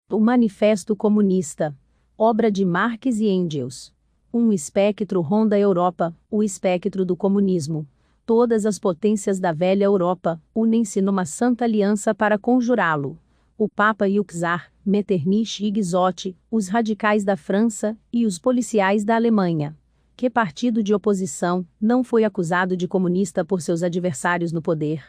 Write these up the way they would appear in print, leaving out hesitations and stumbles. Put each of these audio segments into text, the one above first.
O Manifesto Comunista. Obra de Marx e Engels. Um espectro ronda a Europa, o espectro do comunismo. Todas as potências da velha Europa unem-se numa santa aliança para conjurá-lo. O Papa e o Czar, Metternich e Guizot, os radicais da França e os policiais da Alemanha. Que partido de oposição não foi acusado de comunista por seus adversários no poder?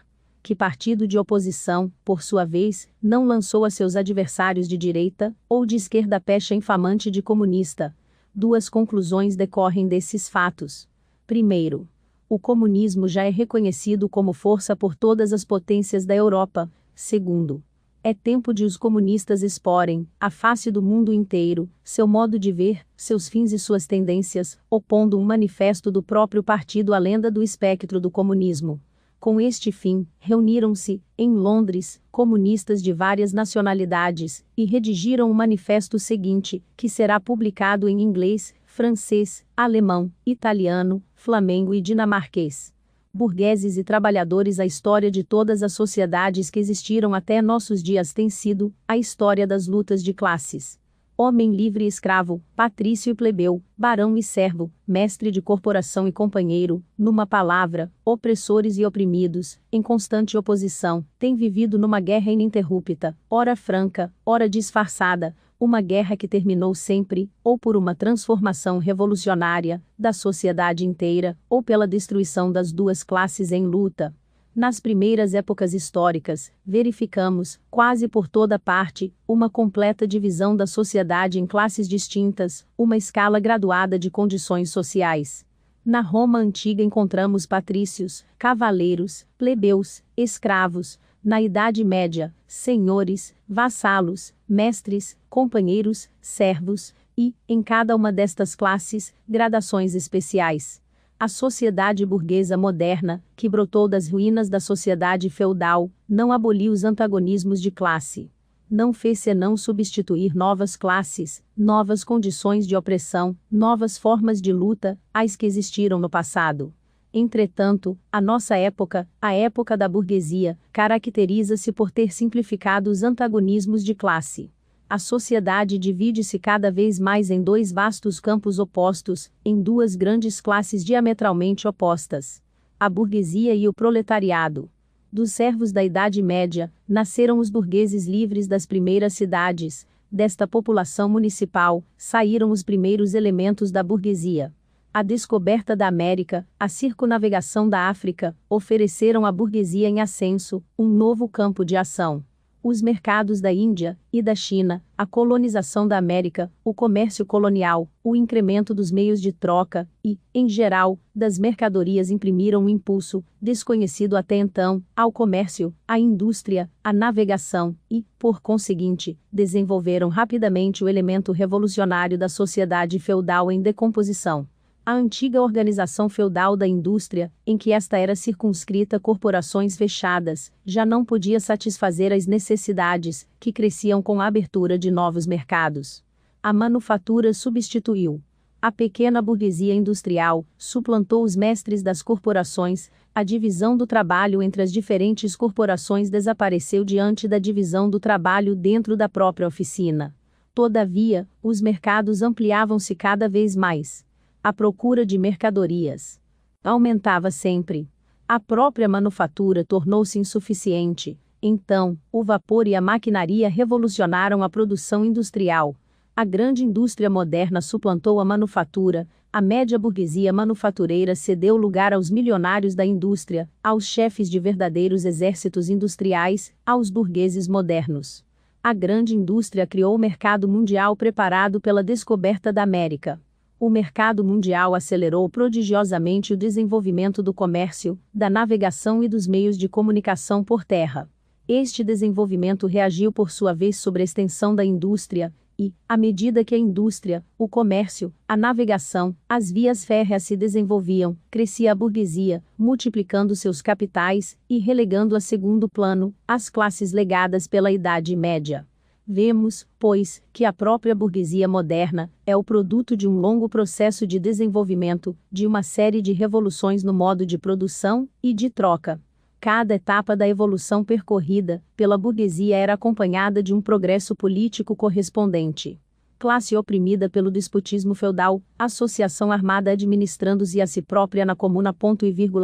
Que partido de oposição, por sua vez, não lançou a seus adversários de direita ou de esquerda a pecha infamante de comunista? Duas conclusões decorrem desses fatos. Primeiro, o comunismo já é reconhecido como força por todas as potências da Europa. Segundo, é tempo de os comunistas exporem, à face do mundo inteiro, seu modo de ver, seus fins e suas tendências, opondo um manifesto do próprio partido à lenda do espectro do comunismo. Com este fim, reuniram-se, em Londres, comunistas de várias nacionalidades, e redigiram o manifesto seguinte, que será publicado em inglês, francês, alemão, italiano, flamengo e dinamarquês. Burgueses e trabalhadores. A história de todas as sociedades que existiram até nossos dias tem sido a história das lutas de classes. Homem livre e escravo, patrício e plebeu, barão e servo, mestre de corporação e companheiro, numa palavra, opressores e oprimidos, em constante oposição, têm vivido numa guerra ininterrupta, ora franca, ora disfarçada, uma guerra que terminou sempre, ou por uma transformação revolucionária, da sociedade inteira, ou pela destruição das duas classes em luta. Nas primeiras épocas históricas, verificamos, quase por toda parte, uma completa divisão da sociedade em classes distintas, uma escala graduada de condições sociais. Na Roma antiga encontramos patrícios, cavaleiros, plebeus, escravos; na Idade Média, senhores, vassalos, mestres, companheiros, servos, e, em cada uma destas classes, gradações especiais. A sociedade burguesa moderna, que brotou das ruínas da sociedade feudal, não aboliu os antagonismos de classe. Não fez senão substituir novas classes, novas condições de opressão, novas formas de luta, às que existiram no passado. Entretanto, a nossa época, a época da burguesia, caracteriza-se por ter simplificado os antagonismos de classe. A sociedade divide-se cada vez mais em dois vastos campos opostos, em duas grandes classes diametralmente opostas: a burguesia e o proletariado. Dos servos da Idade Média, nasceram os burgueses livres das primeiras cidades; desta população municipal, saíram os primeiros elementos da burguesia. A descoberta da América, a circunnavegação da África, ofereceram à burguesia em ascenso um novo campo de ação. Os mercados da Índia e da China, a colonização da América, o comércio colonial, o incremento dos meios de troca e, em geral, das mercadorias imprimiram um impulso, desconhecido até então, ao comércio, à indústria, à navegação e, por conseguinte, desenvolveram rapidamente o elemento revolucionário da sociedade feudal em decomposição. A antiga organização feudal da indústria, em que esta era circunscrita a corporações fechadas, já não podia satisfazer as necessidades, que cresciam com a abertura de novos mercados. A manufatura substituiu. A pequena burguesia industrial suplantou os mestres das corporações, a divisão do trabalho entre as diferentes corporações desapareceu diante da divisão do trabalho dentro da própria oficina. Todavia, os mercados ampliavam-se cada vez mais. A procura de mercadorias aumentava sempre. A própria manufatura tornou-se insuficiente. Então, o vapor e a maquinaria revolucionaram a produção industrial. A grande indústria moderna suplantou a manufatura. A média burguesia manufatureira cedeu lugar aos milionários da indústria, aos chefes de verdadeiros exércitos industriais, aos burgueses modernos. A grande indústria criou o mercado mundial preparado pela descoberta da América. O mercado mundial acelerou prodigiosamente o desenvolvimento do comércio, da navegação e dos meios de comunicação por terra. Este desenvolvimento reagiu por sua vez sobre a extensão da indústria, e, à medida que a indústria, o comércio, a navegação, as vias férreas se desenvolviam, crescia a burguesia, multiplicando seus capitais e relegando a segundo plano as classes legadas pela Idade Média. Vemos, pois, que a própria burguesia moderna é o produto de um longo processo de desenvolvimento, de uma série de revoluções no modo de produção e de troca. Cada etapa da evolução percorrida pela burguesia era acompanhada de um progresso político correspondente. Classe oprimida pelo despotismo feudal, associação armada administrando-se a si própria na comuna.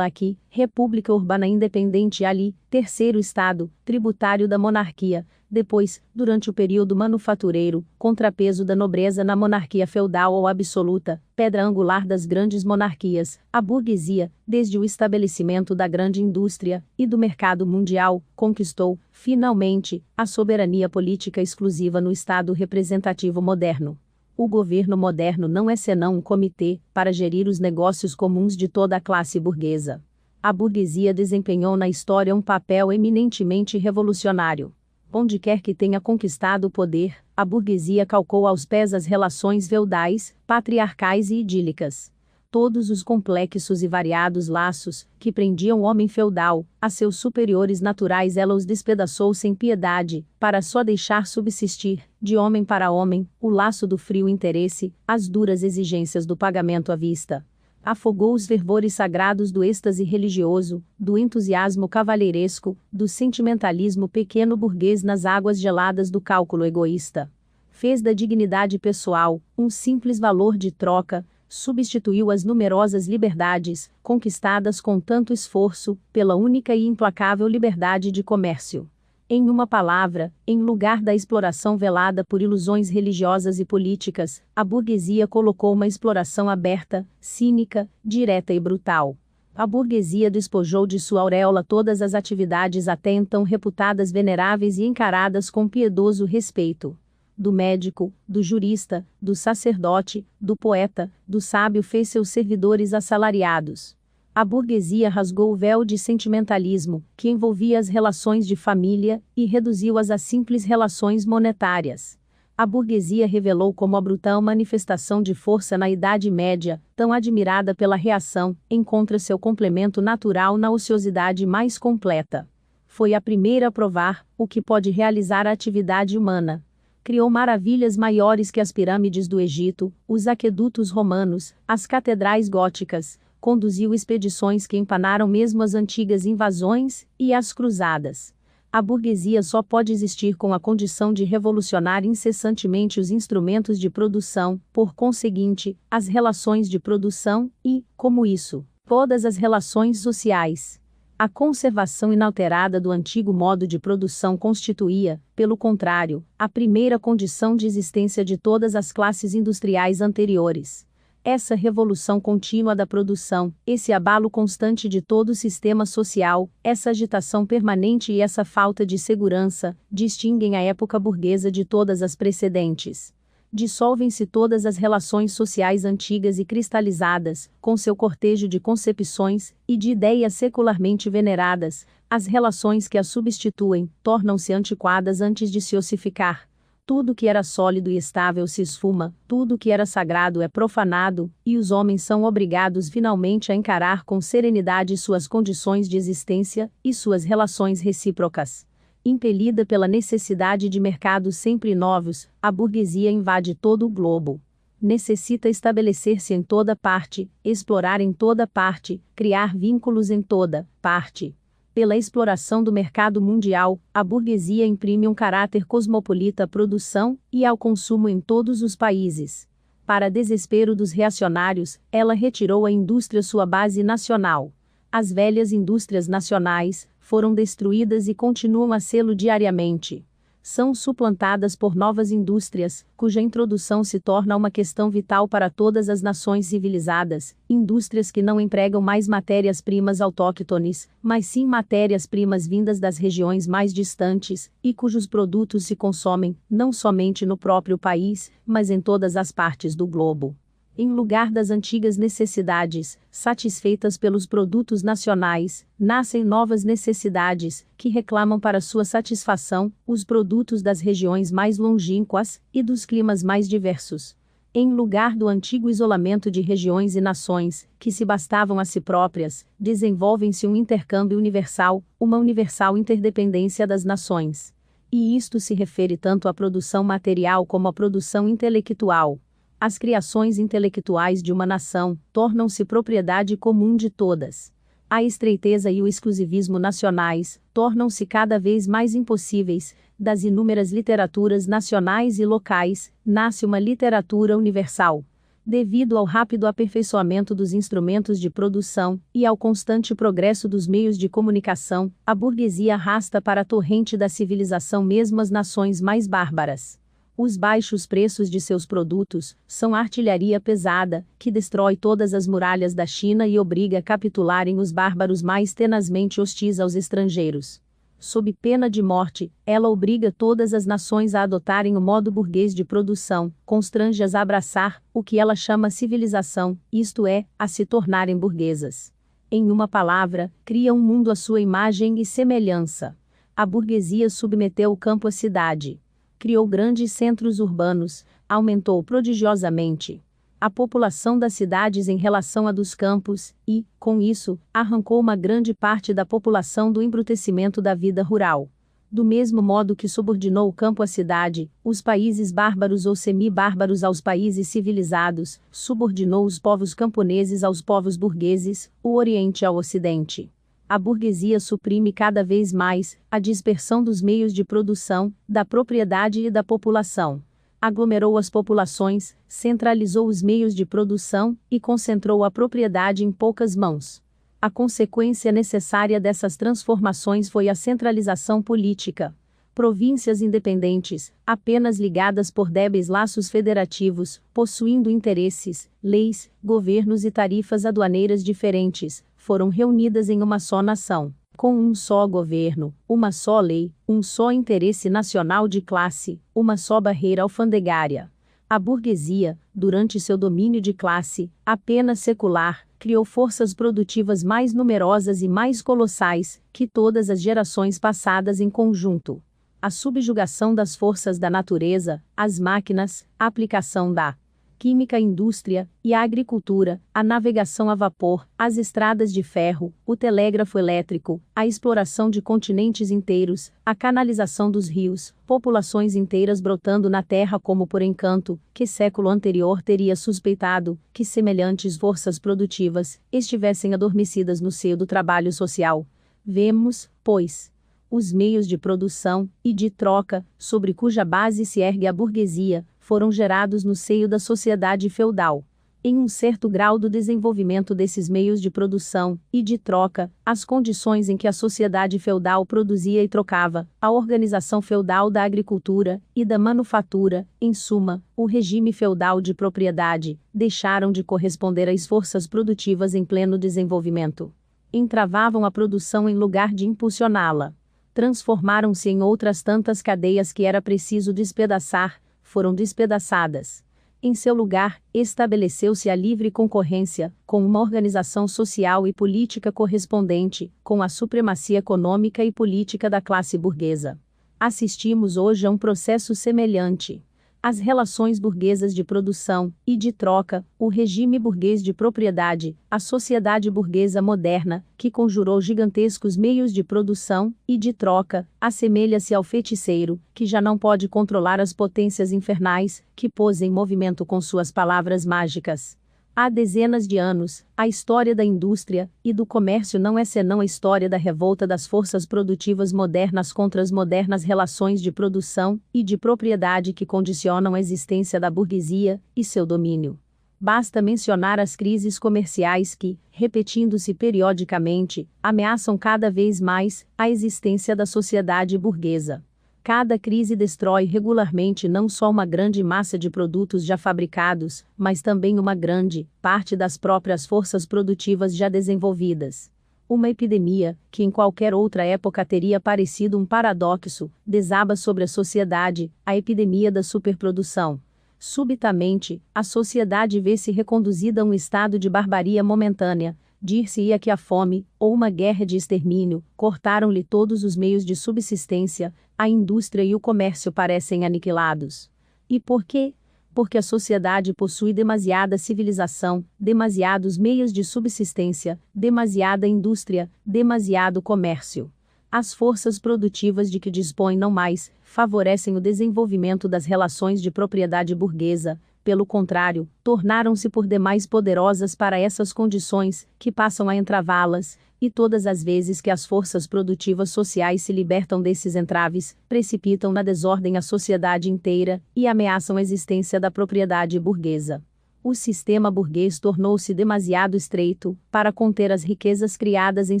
Aqui, república urbana independente ali, terceiro estado, tributário da monarquia. Depois, durante o período manufatureiro, contrapeso da nobreza na monarquia feudal ou absoluta, pedra angular das grandes monarquias, a burguesia, desde o estabelecimento da grande indústria e do mercado mundial, conquistou, finalmente, a soberania política exclusiva no Estado representativo moderno. O governo moderno não é senão um comitê para gerir os negócios comuns de toda a classe burguesa. A burguesia desempenhou na história um papel eminentemente revolucionário. Onde quer que tenha conquistado o poder, a burguesia calcou aos pés as relações feudais, patriarcais e idílicas. Todos os complexos e variados laços que prendiam o homem feudal a seus superiores naturais ela os despedaçou sem piedade, para só deixar subsistir, de homem para homem, o laço do frio interesse, as duras exigências do pagamento à vista. Afogou os fervores sagrados do êxtase religioso, do entusiasmo cavalheiresco, do sentimentalismo pequeno-burguês nas águas geladas do cálculo egoísta. Fez da dignidade pessoal um simples valor de troca, substituiu as numerosas liberdades, conquistadas com tanto esforço, pela única e implacável liberdade de comércio. Em uma palavra, em lugar da exploração velada por ilusões religiosas e políticas, a burguesia colocou uma exploração aberta, cínica, direta e brutal. A burguesia despojou de sua auréola todas as atividades até então reputadas veneráveis e encaradas com piedoso respeito. Do médico, do jurista, do sacerdote, do poeta, do sábio fez seus servidores assalariados. A burguesia rasgou o véu de sentimentalismo, que envolvia as relações de família, e reduziu-as a simples relações monetárias. A burguesia revelou como a brutal manifestação de força na Idade Média, tão admirada pela reação, encontra seu complemento natural na ociosidade mais completa. Foi a primeira a provar o que pode realizar a atividade humana. Criou maravilhas maiores que as pirâmides do Egito, os aquedutos romanos, as catedrais góticas. Conduziu expedições que empanaram mesmo as antigas invasões e as cruzadas. A burguesia só pode existir com a condição de revolucionar incessantemente os instrumentos de produção, por conseguinte, as relações de produção e, como isso, todas as relações sociais. A conservação inalterada do antigo modo de produção constituía, pelo contrário, a primeira condição de existência de todas as classes industriais anteriores. Essa revolução contínua da produção, esse abalo constante de todo o sistema social, essa agitação permanente e essa falta de segurança, distinguem a época burguesa de todas as precedentes. Dissolvem-se todas as relações sociais antigas e cristalizadas, com seu cortejo de concepções e de ideias secularmente veneradas, as relações que as substituem, tornam-se antiquadas antes de se ossificar. Tudo que era sólido e estável se esfuma, tudo que era sagrado é profanado, e os homens são obrigados finalmente a encarar com serenidade suas condições de existência e suas relações recíprocas. Impelida pela necessidade de mercados sempre novos, a burguesia invade todo o globo. Necessita estabelecer-se em toda parte, explorar em toda parte, criar vínculos em toda parte. Pela exploração do mercado mundial, a burguesia imprime um caráter cosmopolita à produção e ao consumo em todos os países. Para desespero dos reacionários, ela retirou à indústria sua base nacional. As velhas indústrias nacionais foram destruídas e continuam a sê-lo diariamente. São suplantadas por novas indústrias, cuja introdução se torna uma questão vital para todas as nações civilizadas, indústrias que não empregam mais matérias-primas autóctones, mas sim matérias-primas vindas das regiões mais distantes, e cujos produtos se consomem, não somente no próprio país, mas em todas as partes do globo. Em lugar das antigas necessidades, satisfeitas pelos produtos nacionais, nascem novas necessidades, que reclamam para sua satisfação, os produtos das regiões mais longínquas, e dos climas mais diversos. Em lugar do antigo isolamento de regiões e nações, que se bastavam a si próprias, desenvolvem-se um intercâmbio universal, uma universal interdependência das nações. E isto se refere tanto à produção material como à produção intelectual. As criações intelectuais de uma nação tornam-se propriedade comum de todas. A estreiteza e o exclusivismo nacionais tornam-se cada vez mais impossíveis. Das inúmeras literaturas nacionais e locais, nasce uma literatura universal. Devido ao rápido aperfeiçoamento dos instrumentos de produção e ao constante progresso dos meios de comunicação, a burguesia arrasta para a torrente da civilização mesmo as nações mais bárbaras. Os baixos preços de seus produtos são artilharia pesada, que destrói todas as muralhas da China e obriga a capitularem os bárbaros mais tenazmente hostis aos estrangeiros. Sob pena de morte, ela obriga todas as nações a adotarem o modo burguês de produção, constrange-as a abraçar o que ela chama civilização, isto é, a se tornarem burguesas. Em uma palavra, cria um mundo à sua imagem e semelhança. A burguesia submeteu o campo à cidade. Criou grandes centros urbanos, aumentou prodigiosamente a população das cidades em relação à dos campos, e, com isso, arrancou uma grande parte da população do embrutecimento da vida rural. Do mesmo modo que subordinou o campo à cidade, os países bárbaros ou semi-bárbaros aos países civilizados, subordinou os povos camponeses aos povos burgueses, o Oriente ao Ocidente. A burguesia suprime cada vez mais a dispersão dos meios de produção, da propriedade e da população. Aglomerou as populações, centralizou os meios de produção e concentrou a propriedade em poucas mãos. A consequência necessária dessas transformações foi a centralização política. Províncias independentes, apenas ligadas por débeis laços federativos, possuindo interesses, leis, governos e tarifas aduaneiras diferentes, foram reunidas em uma só nação. Com um só governo, uma só lei, um só interesse nacional de classe, uma só barreira alfandegária. A burguesia, durante seu domínio de classe, apenas secular, criou forças produtivas mais numerosas e mais colossais que todas as gerações passadas em conjunto. A subjugação das forças da natureza, as máquinas, a aplicação da química à indústria e à agricultura, a navegação a vapor, as estradas de ferro, o telégrafo elétrico, a exploração de continentes inteiros, a canalização dos rios, populações inteiras brotando na terra como por encanto, que século anterior teria suspeitado que semelhantes forças produtivas estivessem adormecidas no seio do trabalho social. Vemos, pois, os meios de produção e de troca, sobre cuja base se ergue a burguesia, foram gerados no seio da sociedade feudal. Em um certo grau do desenvolvimento desses meios de produção e de troca, as condições em que a sociedade feudal produzia e trocava, a organização feudal da agricultura e da manufatura, em suma, o regime feudal de propriedade, deixaram de corresponder às forças produtivas em pleno desenvolvimento. Entravavam a produção em lugar de impulsioná-la. Transformaram-se em outras tantas cadeias que era preciso despedaçar, foram despedaçadas. Em seu lugar, estabeleceu-se a livre concorrência, com uma organização social e política correspondente, com a supremacia econômica e política da classe burguesa. Assistimos hoje a um processo semelhante. As relações burguesas de produção e de troca, o regime burguês de propriedade, a sociedade burguesa moderna, que conjurou gigantescos meios de produção e de troca, assemelha-se ao feiticeiro, que já não pode controlar as potências infernais, que pôs em movimento com suas palavras mágicas. Há dezenas de anos, a história da indústria e do comércio não é senão a história da revolta das forças produtivas modernas contra as modernas relações de produção e de propriedade que condicionam a existência da burguesia e seu domínio. Basta mencionar as crises comerciais que, repetindo-se periodicamente, ameaçam cada vez mais a existência da sociedade burguesa. Cada crise destrói regularmente não só uma grande massa de produtos já fabricados, mas também uma grande parte das próprias forças produtivas já desenvolvidas. Uma epidemia, que em qualquer outra época teria parecido um paradoxo, desaba sobre a sociedade, a epidemia da superprodução. Subitamente, a sociedade vê-se reconduzida a um estado de barbaria momentânea. Dir-se-ia que a fome, ou uma guerra de extermínio, cortaram-lhe todos os meios de subsistência, a indústria e o comércio parecem aniquilados. E por quê? Porque a sociedade possui demasiada civilização, demasiados meios de subsistência, demasiada indústria, demasiado comércio. As forças produtivas de que dispõe não mais favorecem o desenvolvimento das relações de propriedade burguesa. Pelo contrário, tornaram-se por demais poderosas para essas condições, que passam a entravá-las, e todas as vezes que as forças produtivas sociais se libertam desses entraves, precipitam na desordem a sociedade inteira, e ameaçam a existência da propriedade burguesa. O sistema burguês tornou-se demasiado estreito para conter as riquezas criadas em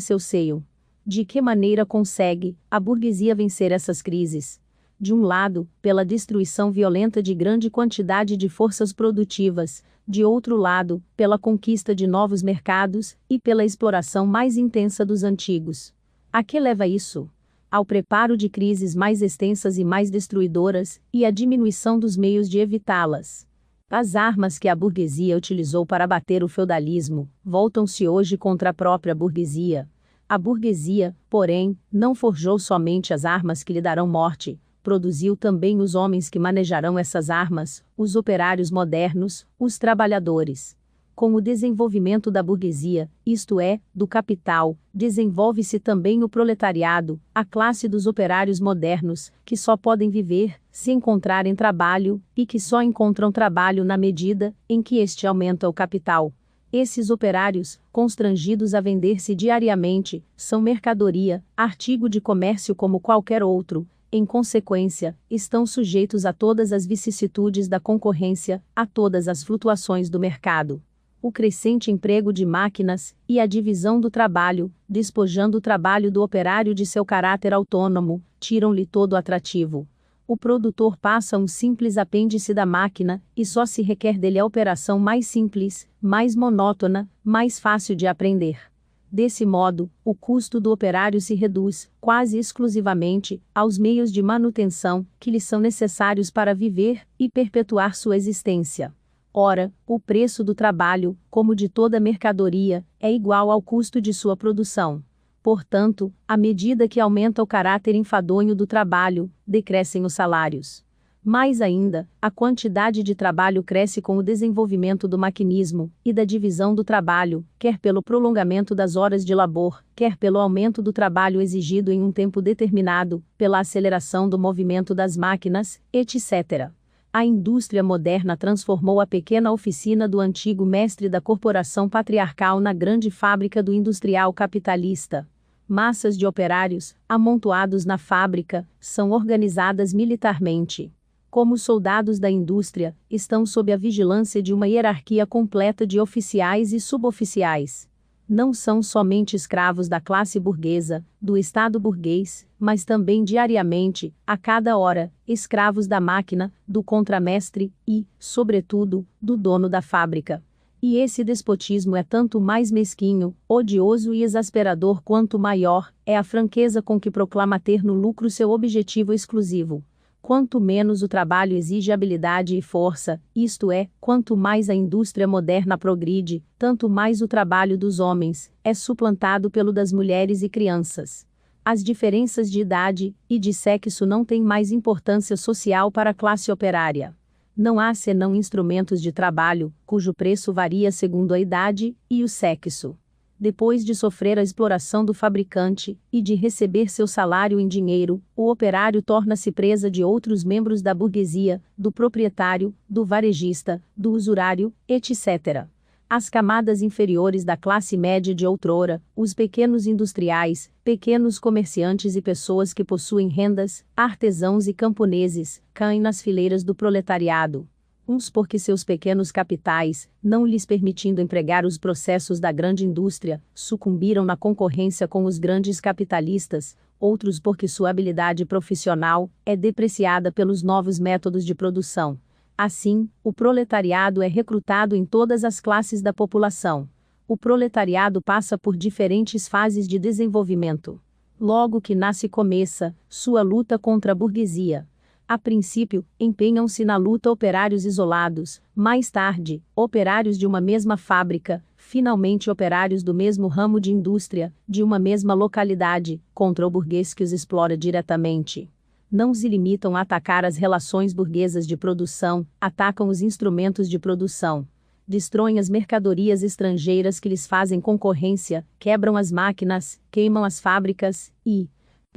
seu seio. De que maneira consegue a burguesia vencer essas crises? De um lado, pela destruição violenta de grande quantidade de forças produtivas, de outro lado, pela conquista de novos mercados e pela exploração mais intensa dos antigos. A que leva isso? Ao preparo de crises mais extensas e mais destruidoras, e à diminuição dos meios de evitá-las. As armas que a burguesia utilizou para abater o feudalismo voltam-se hoje contra a própria burguesia. A burguesia, porém, não forjou somente as armas que lhe darão morte, produziu também os homens que manejarão essas armas, os operários modernos, os trabalhadores. Com o desenvolvimento da burguesia, isto é, do capital, desenvolve-se também o proletariado, a classe dos operários modernos, que só podem viver se encontrarem trabalho, e que só encontram trabalho na medida em que este aumenta o capital. Esses operários, constrangidos a vender-se diariamente, são mercadoria, artigo de comércio como qualquer outro. Em consequência, estão sujeitos a todas as vicissitudes da concorrência, a todas as flutuações do mercado. O crescente emprego de máquinas e a divisão do trabalho, despojando o trabalho do operário de seu caráter autônomo, tiram-lhe todo o atrativo. O produtor passa um simples apêndice da máquina, e só se requer dele a operação mais simples, mais monótona, mais fácil de aprender. Desse modo, o custo do operário se reduz, quase exclusivamente, aos meios de manutenção, que lhe são necessários para viver e perpetuar sua existência. Ora, o preço do trabalho, como de toda mercadoria, é igual ao custo de sua produção. Portanto, à medida que aumenta o caráter enfadonho do trabalho, decrescem os salários. Mais ainda, a quantidade de trabalho cresce com o desenvolvimento do maquinismo e da divisão do trabalho, quer pelo prolongamento das horas de labor, quer pelo aumento do trabalho exigido em um tempo determinado, pela aceleração do movimento das máquinas, etc. A indústria moderna transformou a pequena oficina do antigo mestre da corporação patriarcal na grande fábrica do industrial capitalista. Massas de operários, amontoados na fábrica, são organizadas militarmente. Como soldados da indústria, estão sob a vigilância de uma hierarquia completa de oficiais e suboficiais. Não são somente escravos da classe burguesa, do Estado burguês, mas também diariamente, a cada hora, escravos da máquina, do contramestre e, sobretudo, do dono da fábrica. E esse despotismo é tanto mais mesquinho, odioso e exasperador quanto maior é a franqueza com que proclama ter no lucro seu objetivo exclusivo. Quanto menos o trabalho exige habilidade e força, isto é, quanto mais a indústria moderna progride, tanto mais o trabalho dos homens é suplantado pelo das mulheres e crianças. As diferenças de idade e de sexo não têm mais importância social para a classe operária. Não há senão instrumentos de trabalho, cujo preço varia segundo a idade e o sexo. Depois de sofrer a exploração do fabricante e de receber seu salário em dinheiro, o operário torna-se presa de outros membros da burguesia, do proprietário, do varejista, do usurário, etc. As camadas inferiores da classe média de outrora, os pequenos industriais, pequenos comerciantes e pessoas que possuem rendas, artesãos e camponeses, caem nas fileiras do proletariado. Uns porque seus pequenos capitais, não lhes permitindo empregar os processos da grande indústria, sucumbiram na concorrência com os grandes capitalistas, outros porque sua habilidade profissional é depreciada pelos novos métodos de produção. Assim, o proletariado é recrutado em todas as classes da população. O proletariado passa por diferentes fases de desenvolvimento. Logo que nasce começa sua luta contra a burguesia. A princípio, empenham-se na luta operários isolados, mais tarde, operários de uma mesma fábrica, finalmente operários do mesmo ramo de indústria, de uma mesma localidade, contra o burguês que os explora diretamente. Não se limitam a atacar as relações burguesas de produção, atacam os instrumentos de produção. Destroem as mercadorias estrangeiras que lhes fazem concorrência, quebram as máquinas, queimam as fábricas, e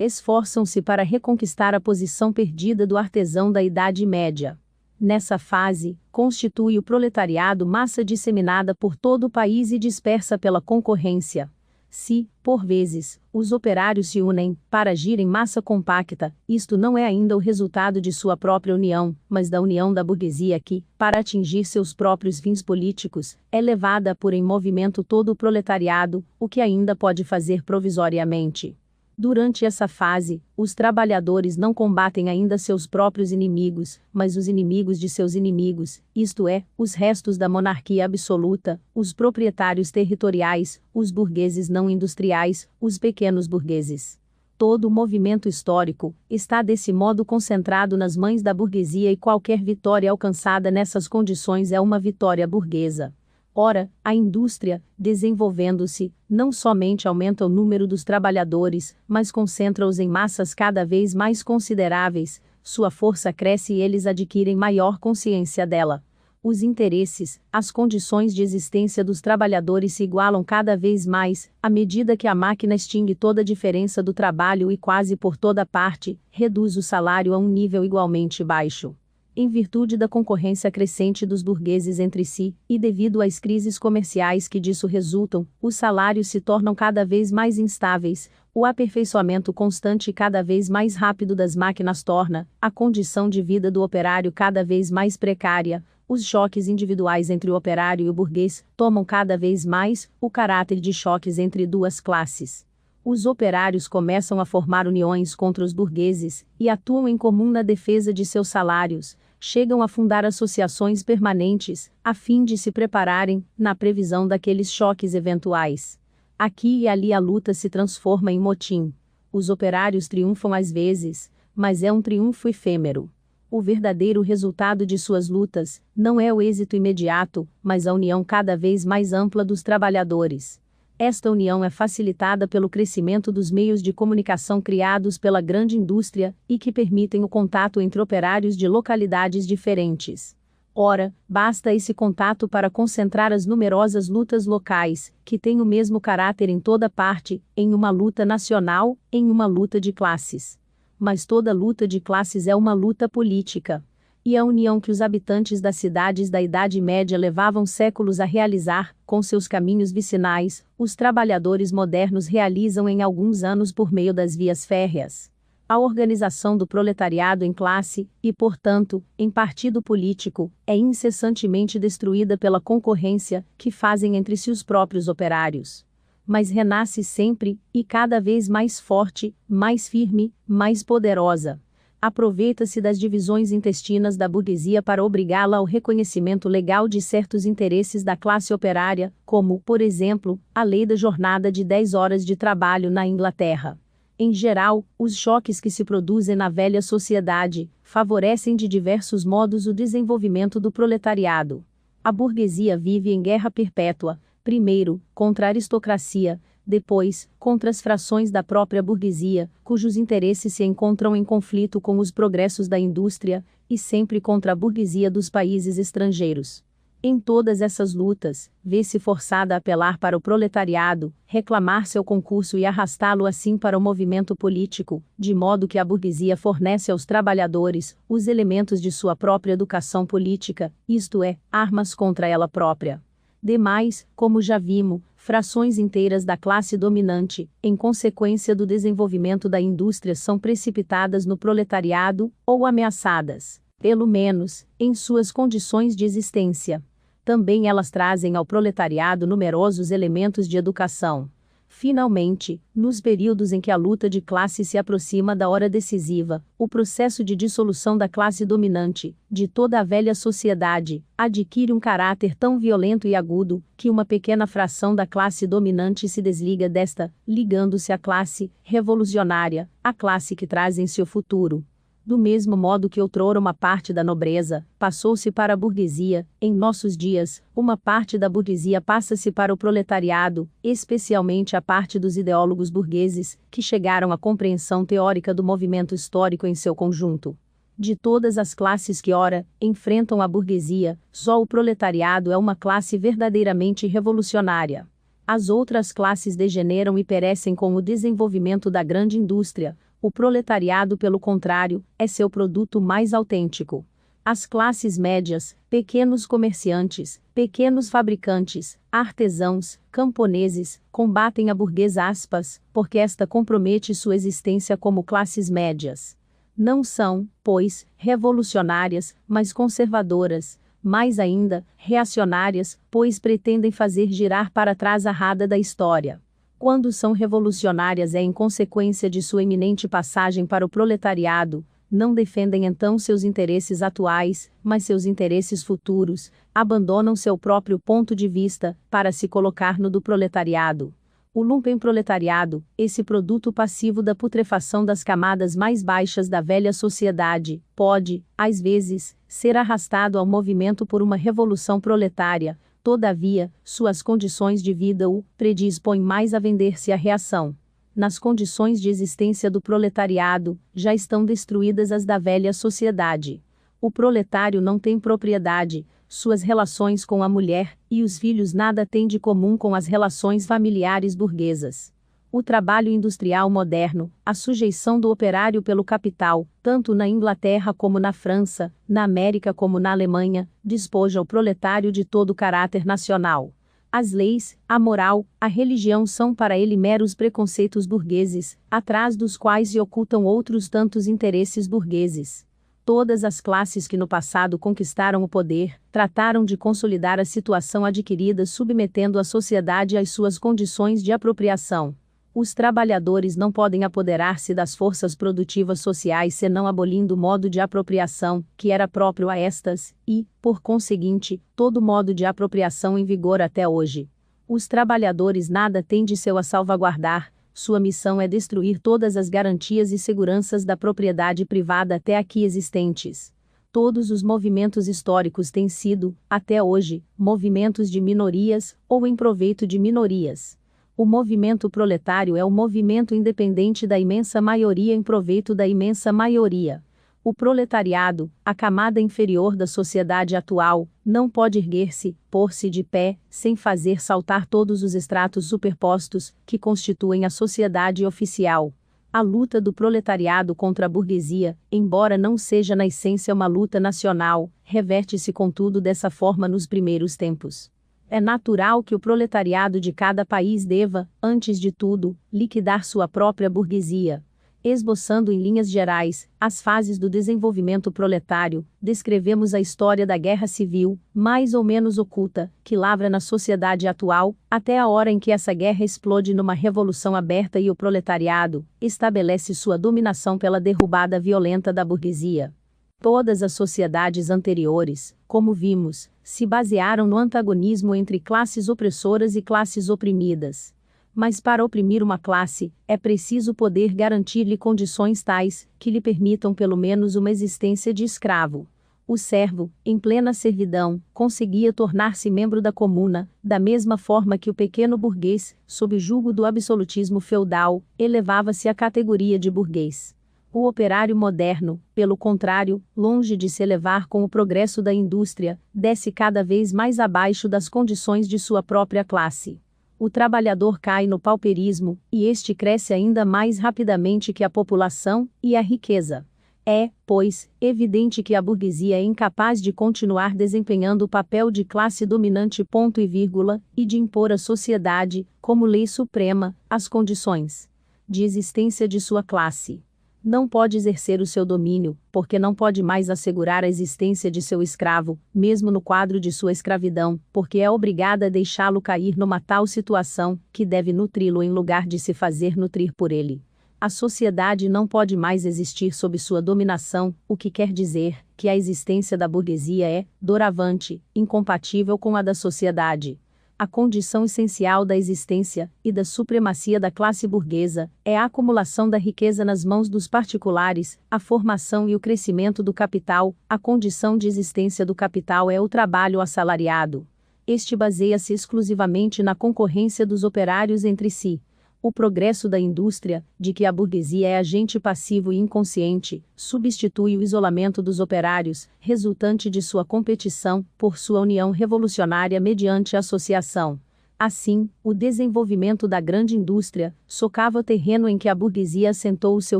esforçam-se para reconquistar a posição perdida do artesão da Idade Média. Nessa fase, constitui o proletariado massa disseminada por todo o país e dispersa pela concorrência. Se, por vezes, os operários se unem para agir em massa compacta, isto não é ainda o resultado de sua própria união, mas da união da burguesia que, para atingir seus próprios fins políticos, é levada a pôr em movimento todo o proletariado, o que ainda pode fazer provisoriamente. Durante essa fase, os trabalhadores não combatem ainda seus próprios inimigos, mas os inimigos de seus inimigos, isto é, os restos da monarquia absoluta, os proprietários territoriais, os burgueses não industriais, os pequenos burgueses. Todo o movimento histórico está desse modo concentrado nas mãos da burguesia e qualquer vitória alcançada nessas condições é uma vitória burguesa. Ora, a indústria, desenvolvendo-se, não somente aumenta o número dos trabalhadores, mas concentra-os em massas cada vez mais consideráveis, sua força cresce e eles adquirem maior consciência dela. Os interesses, as condições de existência dos trabalhadores se igualam cada vez mais, à medida que a máquina extingue toda a diferença do trabalho e quase por toda parte, reduz o salário a um nível igualmente baixo. Em virtude da concorrência crescente dos burgueses entre si, e devido às crises comerciais que disso resultam, os salários se tornam cada vez mais instáveis, o aperfeiçoamento constante e cada vez mais rápido das máquinas torna a condição de vida do operário cada vez mais precária, os choques individuais entre o operário e o burguês tomam cada vez mais o caráter de choques entre duas classes. Os operários começam a formar uniões contra os burgueses, e atuam em comum na defesa de seus salários, chegam a fundar associações permanentes, a fim de se prepararem, na previsão daqueles choques eventuais. Aqui e ali a luta se transforma em motim. Os operários triunfam às vezes, mas é um triunfo efêmero. O verdadeiro resultado de suas lutas não é o êxito imediato, mas a união cada vez mais ampla dos trabalhadores. Esta união é facilitada pelo crescimento dos meios de comunicação criados pela grande indústria, e que permitem o contato entre operários de localidades diferentes. Ora, basta esse contato para concentrar as numerosas lutas locais, que têm o mesmo caráter em toda parte, em uma luta nacional, em uma luta de classes. Mas toda luta de classes é uma luta política. E a união que os habitantes das cidades da Idade Média levavam séculos a realizar, com seus caminhos vicinais, os trabalhadores modernos realizam em alguns anos por meio das vias férreas. A organização do proletariado em classe, e portanto, em partido político, é incessantemente destruída pela concorrência que fazem entre si os próprios operários. Mas renasce sempre, e cada vez mais forte, mais firme, mais poderosa. Aproveita-se das divisões intestinas da burguesia para obrigá-la ao reconhecimento legal de certos interesses da classe operária, como, por exemplo, a lei da jornada de 10 horas de trabalho na Inglaterra. Em geral, os choques que se produzem na velha sociedade favorecem de diversos modos o desenvolvimento do proletariado. A burguesia vive em guerra perpétua, primeiro, contra a aristocracia, depois, contra as frações da própria burguesia, cujos interesses se encontram em conflito com os progressos da indústria, e sempre contra a burguesia dos países estrangeiros. Em todas essas lutas, vê-se forçada a apelar para o proletariado, reclamar seu concurso e arrastá-lo assim para o movimento político, de modo que a burguesia fornece aos trabalhadores os elementos de sua própria educação política, isto é, armas contra ela própria. Demais, como já vimos, frações inteiras da classe dominante, em consequência do desenvolvimento da indústria, são precipitadas no proletariado, ou ameaçadas, pelo menos, em suas condições de existência. Também elas trazem ao proletariado numerosos elementos de educação. Finalmente, nos períodos em que a luta de classe se aproxima da hora decisiva, o processo de dissolução da classe dominante, de toda a velha sociedade, adquire um caráter tão violento e agudo, que uma pequena fração da classe dominante se desliga desta, ligando-se à classe revolucionária, a classe que traz em si o futuro. Do mesmo modo que outrora uma parte da nobreza passou-se para a burguesia, em nossos dias, uma parte da burguesia passa-se para o proletariado, especialmente a parte dos ideólogos burgueses, que chegaram à compreensão teórica do movimento histórico em seu conjunto. De todas as classes que ora enfrentam a burguesia, só o proletariado é uma classe verdadeiramente revolucionária. As outras classes degeneram e perecem com o desenvolvimento da grande indústria. O proletariado, pelo contrário, é seu produto mais autêntico. As classes médias, pequenos comerciantes, pequenos fabricantes, artesãos, camponeses, combatem a burguesa aspas, porque esta compromete sua existência como classes médias. Não são, pois, revolucionárias, mas conservadoras, mais ainda, reacionárias, pois pretendem fazer girar para trás a roda da história. Quando são revolucionárias é em consequência de sua iminente passagem para o proletariado. Não defendem então seus interesses atuais, mas seus interesses futuros, abandonam seu próprio ponto de vista, para se colocar no do proletariado. O lumpenproletariado, esse produto passivo da putrefação das camadas mais baixas da velha sociedade, pode, às vezes, ser arrastado ao movimento por uma revolução proletária, todavia, suas condições de vida o predispõem mais a vender-se à reação. Nas condições de existência do proletariado, já estão destruídas as da velha sociedade. O proletário não tem propriedade, suas relações com a mulher e os filhos nada têm de comum com as relações familiares burguesas. O trabalho industrial moderno, a sujeição do operário pelo capital, tanto na Inglaterra como na França, na América como na Alemanha, despoja o proletário de todo o caráter nacional. As leis, a moral, a religião são para ele meros preconceitos burgueses, atrás dos quais se ocultam outros tantos interesses burgueses. Todas as classes que no passado conquistaram o poder, trataram de consolidar a situação adquirida submetendo a sociedade às suas condições de apropriação. Os trabalhadores não podem apoderar-se das forças produtivas sociais senão abolindo o modo de apropriação, que era próprio a estas, e, por conseguinte, todo modo de apropriação em vigor até hoje. Os trabalhadores nada têm de seu a salvaguardar, sua missão é destruir todas as garantias e seguranças da propriedade privada até aqui existentes. Todos os movimentos históricos têm sido, até hoje, movimentos de minorias, ou em proveito de minorias. O movimento proletário é o movimento independente da imensa maioria em proveito da imensa maioria. O proletariado, a camada inferior da sociedade atual, não pode erguer-se, pôr-se de pé, sem fazer saltar todos os estratos superpostos, que constituem a sociedade oficial. A luta do proletariado contra a burguesia, embora não seja na essência uma luta nacional, reverte-se contudo dessa forma nos primeiros tempos. É natural que o proletariado de cada país deva, antes de tudo, liquidar sua própria burguesia. Esboçando em linhas gerais as fases do desenvolvimento proletário, descrevemos a história da guerra civil, mais ou menos oculta, que lavra na sociedade atual, até a hora em que essa guerra explode numa revolução aberta e o proletariado estabelece sua dominação pela derrubada violenta da burguesia. Todas as sociedades anteriores, como vimos, se basearam no antagonismo entre classes opressoras e classes oprimidas. Mas para oprimir uma classe, é preciso poder garantir-lhe condições tais, que lhe permitam pelo menos uma existência de escravo. O servo, em plena servidão, conseguia tornar-se membro da comuna, da mesma forma que o pequeno burguês, sob o jugo do absolutismo feudal, elevava-se à categoria de burguês. O operário moderno, pelo contrário, longe de se elevar com o progresso da indústria, desce cada vez mais abaixo das condições de sua própria classe. O trabalhador cai no pauperismo, e este cresce ainda mais rapidamente que a população e a riqueza. É, pois, evidente que a burguesia é incapaz de continuar desempenhando o papel de classe dominante ponto e vírgula, e de impor à sociedade, como lei suprema, as condições de existência de sua classe. Não pode exercer o seu domínio, porque não pode mais assegurar a existência de seu escravo, mesmo no quadro de sua escravidão, porque é obrigada a deixá-lo cair numa tal situação, que deve nutri-lo em lugar de se fazer nutrir por ele. A sociedade não pode mais existir sob sua dominação, o que quer dizer que a existência da burguesia é, doravante, incompatível com a da sociedade. A condição essencial da existência e da supremacia da classe burguesa é a acumulação da riqueza nas mãos dos particulares, a formação e o crescimento do capital. A condição de existência do capital é o trabalho assalariado. Este baseia-se exclusivamente na concorrência dos operários entre si. O progresso da indústria, de que a burguesia é agente passivo e inconsciente, substitui o isolamento dos operários, resultante de sua competição, por sua união revolucionária mediante associação. Assim, o desenvolvimento da grande indústria socava o terreno em que a burguesia assentou o seu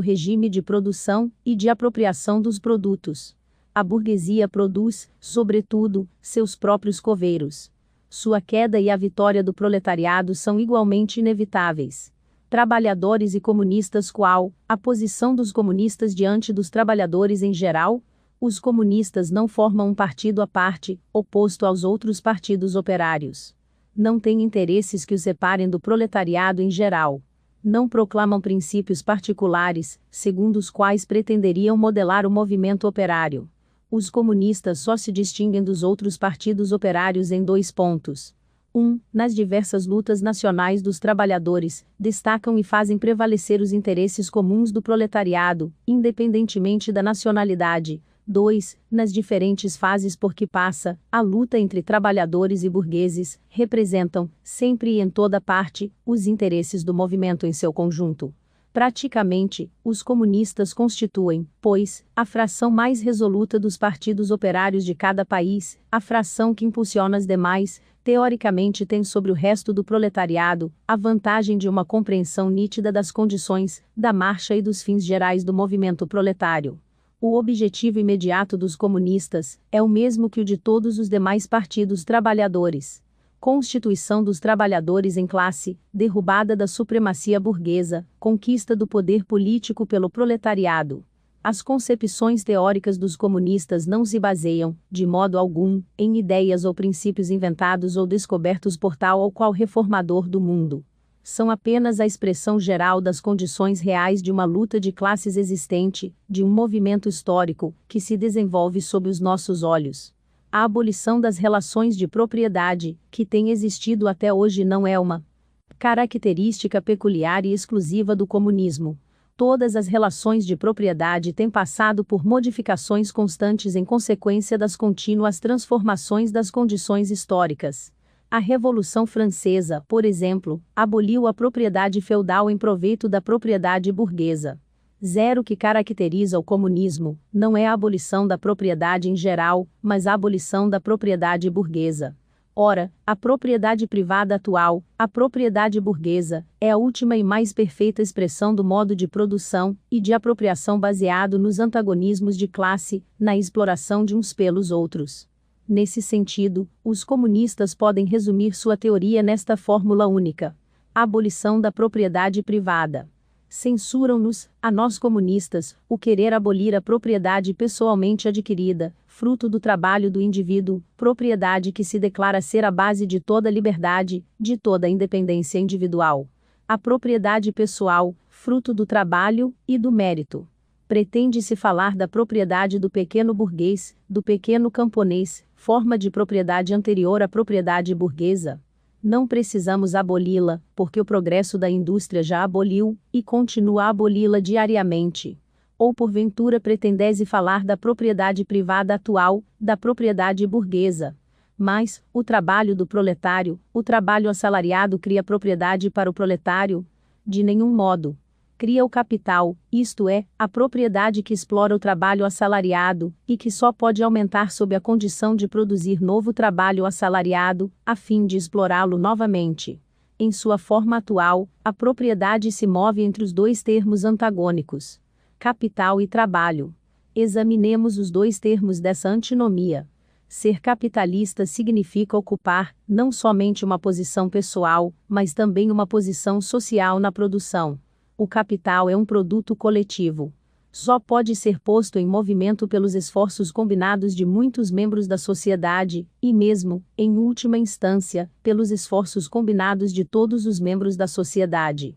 regime de produção e de apropriação dos produtos. a burguesia produz, sobretudo, seus próprios coveiros. Sua queda e a vitória do proletariado são igualmente inevitáveis. Trabalhadores e comunistas. Qual a posição dos comunistas diante dos trabalhadores em geral? Os comunistas não formam um partido à parte, oposto aos outros partidos operários. Não têm interesses que os separem do proletariado em geral. Não proclamam princípios particulares, segundo os quais pretenderiam modelar o movimento operário. Os comunistas só se distinguem dos outros partidos operários em 2 pontos. 1. Nas diversas lutas nacionais dos trabalhadores, destacam e fazem prevalecer os interesses comuns do proletariado, independentemente da nacionalidade. 2. Nas diferentes fases por que passa, a luta entre trabalhadores e burgueses, representam, sempre e em toda parte, os interesses do movimento em seu conjunto. Praticamente, os comunistas constituem, pois, a fração mais resoluta dos partidos operários de cada país, a fração que impulsiona as demais, teoricamente tem sobre o resto do proletariado, a vantagem de uma compreensão nítida das condições, da marcha e dos fins gerais do movimento proletário. O objetivo imediato dos comunistas é o mesmo que o de todos os demais partidos trabalhadores. Constituição dos trabalhadores em classe, derrubada da supremacia burguesa, conquista do poder político pelo proletariado. As concepções teóricas dos comunistas não se baseiam, de modo algum, em ideias ou princípios inventados ou descobertos por tal ou qual reformador do mundo. São apenas a expressão geral das condições reais de uma luta de classes existente, de um movimento histórico, que se desenvolve sob os nossos olhos. A abolição das relações de propriedade, que tem existido até hoje, não é uma característica peculiar e exclusiva do comunismo. Todas as relações de propriedade têm passado por modificações constantes em consequência das contínuas transformações das condições históricas. A Revolução Francesa, por exemplo, aboliu a propriedade feudal em proveito da propriedade burguesa. O que caracteriza o comunismo não é a abolição da propriedade em geral, mas a abolição da propriedade burguesa. Ora, a propriedade privada atual, a propriedade burguesa, é a última e mais perfeita expressão do modo de produção e de apropriação baseado nos antagonismos de classe, na exploração de uns pelos outros. Nesse sentido, os comunistas podem resumir sua teoria nesta fórmula única: a abolição da propriedade privada. Censuram-nos, a nós comunistas, o querer abolir a propriedade pessoalmente adquirida, fruto do trabalho do indivíduo, propriedade que se declara ser a base de toda liberdade, de toda independência individual. A propriedade pessoal, fruto do trabalho e do mérito. Pretende-se falar da propriedade do pequeno burguês, do pequeno camponês, forma de propriedade anterior à propriedade burguesa. Não precisamos aboli-la, porque o progresso da indústria já aboliu, e continua a aboli-la diariamente. Ou porventura pretendese falar da propriedade privada atual, da propriedade burguesa. Mas, o trabalho do proletário, o trabalho assalariado cria propriedade para o proletário? De nenhum modo. Cria o capital, isto é, a propriedade que explora o trabalho assalariado, e que só pode aumentar sob a condição de produzir novo trabalho assalariado, a fim de explorá-lo novamente. Em sua forma atual, a propriedade se move entre os 2 termos antagônicos: capital e trabalho. Examinemos os 2 termos dessa antinomia. Ser capitalista significa ocupar, não somente uma posição pessoal, mas também uma posição social na produção. O capital é um produto coletivo. Só pode ser posto em movimento pelos esforços combinados de muitos membros da sociedade, e mesmo, em última instância, pelos esforços combinados de todos os membros da sociedade.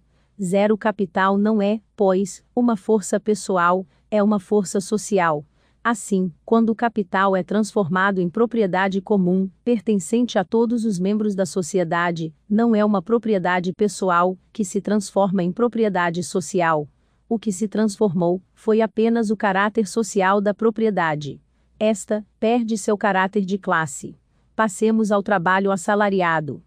O capital não é, pois, uma força pessoal, é uma força social. Assim, quando o capital é transformado em propriedade comum, pertencente a todos os membros da sociedade, não é uma propriedade pessoal, que se transforma em propriedade social. O que se transformou, foi apenas o caráter social da propriedade. Esta, perde seu caráter de classe. Passemos ao trabalho assalariado.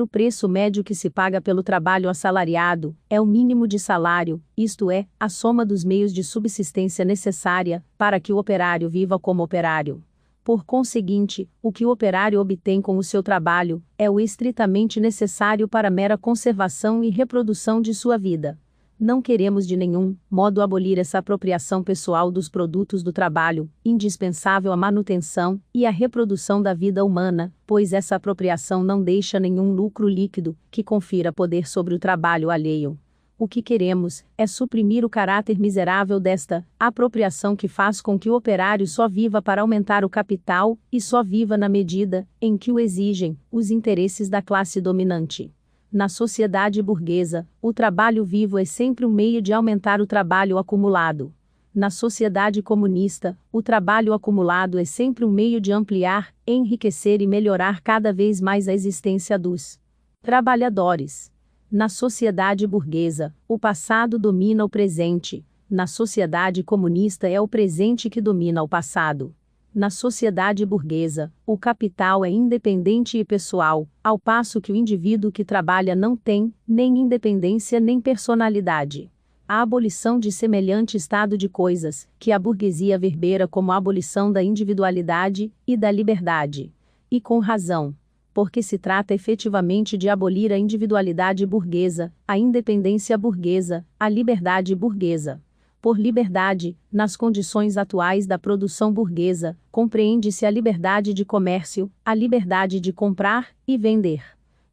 O preço médio que se paga pelo trabalho assalariado, é o mínimo de salário, isto é, a soma dos meios de subsistência necessária, para que o operário viva como operário. Por conseguinte, o que o operário obtém com o seu trabalho, é o estritamente necessário para a mera conservação e reprodução de sua vida. Não queremos de nenhum modo abolir essa apropriação pessoal dos produtos do trabalho, indispensável à manutenção e à reprodução da vida humana, pois essa apropriação não deixa nenhum lucro líquido que confira poder sobre o trabalho alheio. O que queremos é suprimir o caráter miserável desta apropriação que faz com que o operário só viva para aumentar o capital e só viva na medida em que o exigem os interesses da classe dominante. Na sociedade burguesa, o trabalho vivo é sempre um meio de aumentar o trabalho acumulado. Na sociedade comunista, o trabalho acumulado é sempre um meio de ampliar, enriquecer e melhorar cada vez mais a existência dos trabalhadores. Na sociedade burguesa, o passado domina o presente. Na sociedade comunista é o presente que domina o passado. Na sociedade burguesa, o capital é independente e pessoal, ao passo que o indivíduo que trabalha não tem nem independência nem personalidade. A abolição de semelhante estado de coisas, que a burguesia verbera como a abolição da individualidade e da liberdade. E com razão. Porque se trata efetivamente de abolir a individualidade burguesa, a independência burguesa, a liberdade burguesa. Por liberdade, nas condições atuais da produção burguesa, compreende-se a liberdade de comércio, a liberdade de comprar e vender.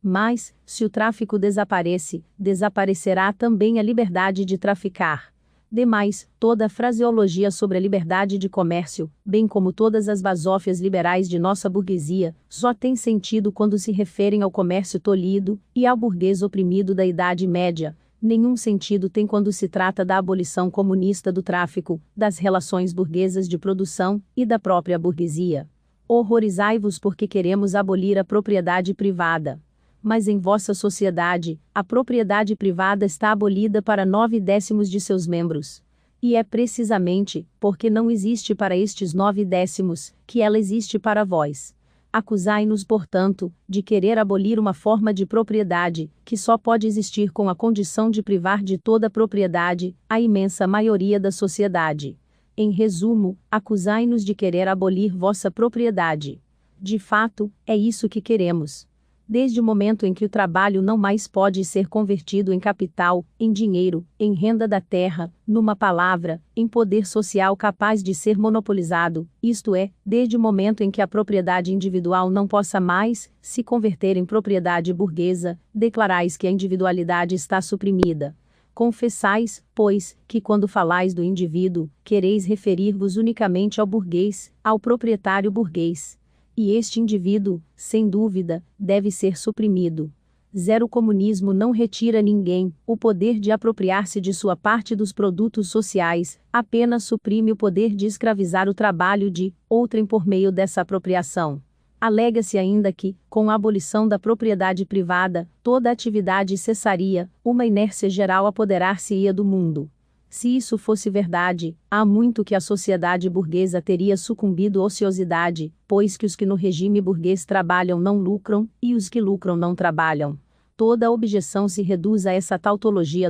Mas, se o tráfico desaparece, desaparecerá também a liberdade de traficar. Demais, toda a fraseologia sobre a liberdade de comércio, bem como todas as basófias liberais de nossa burguesia, só tem sentido quando se referem ao comércio tolhido e ao burguês oprimido da Idade Média. Nenhum sentido tem quando se trata da abolição comunista do tráfico, das relações burguesas de produção e da própria burguesia. Horrorizai-vos porque queremos abolir a propriedade privada. Mas em vossa sociedade, a propriedade privada está abolida para 9/10 de seus membros. E é precisamente porque não existe para estes 9/10 que ela existe para vós. Acusai-nos, portanto, de querer abolir uma forma de propriedade, que só pode existir com a condição de privar de toda a propriedade a imensa maioria da sociedade. Em resumo, acusai-nos de querer abolir vossa propriedade. De fato, é isso que queremos. Desde o momento em que o trabalho não mais pode ser convertido em capital, em dinheiro, em renda da terra, numa palavra, em poder social capaz de ser monopolizado, isto é, desde o momento em que a propriedade individual não possa mais se converter em propriedade burguesa, declarais que a individualidade está suprimida. Confessais, pois, que quando falais do indivíduo, quereis referir-vos unicamente ao burguês, ao proprietário burguês. E este indivíduo, sem dúvida, deve ser suprimido. Zero comunismo não retira a ninguém o poder de apropriar-se de sua parte dos produtos sociais, apenas suprime o poder de escravizar o trabalho de outrem por meio dessa apropriação. Alega-se ainda que, com a abolição da propriedade privada, toda a atividade cessaria, uma inércia geral apoderar-se-ia do mundo. Se isso fosse verdade, há muito que a sociedade burguesa teria sucumbido à ociosidade, pois que os que no regime burguês trabalham não lucram, e os que lucram não trabalham. Toda a objeção se reduz a essa tautologia: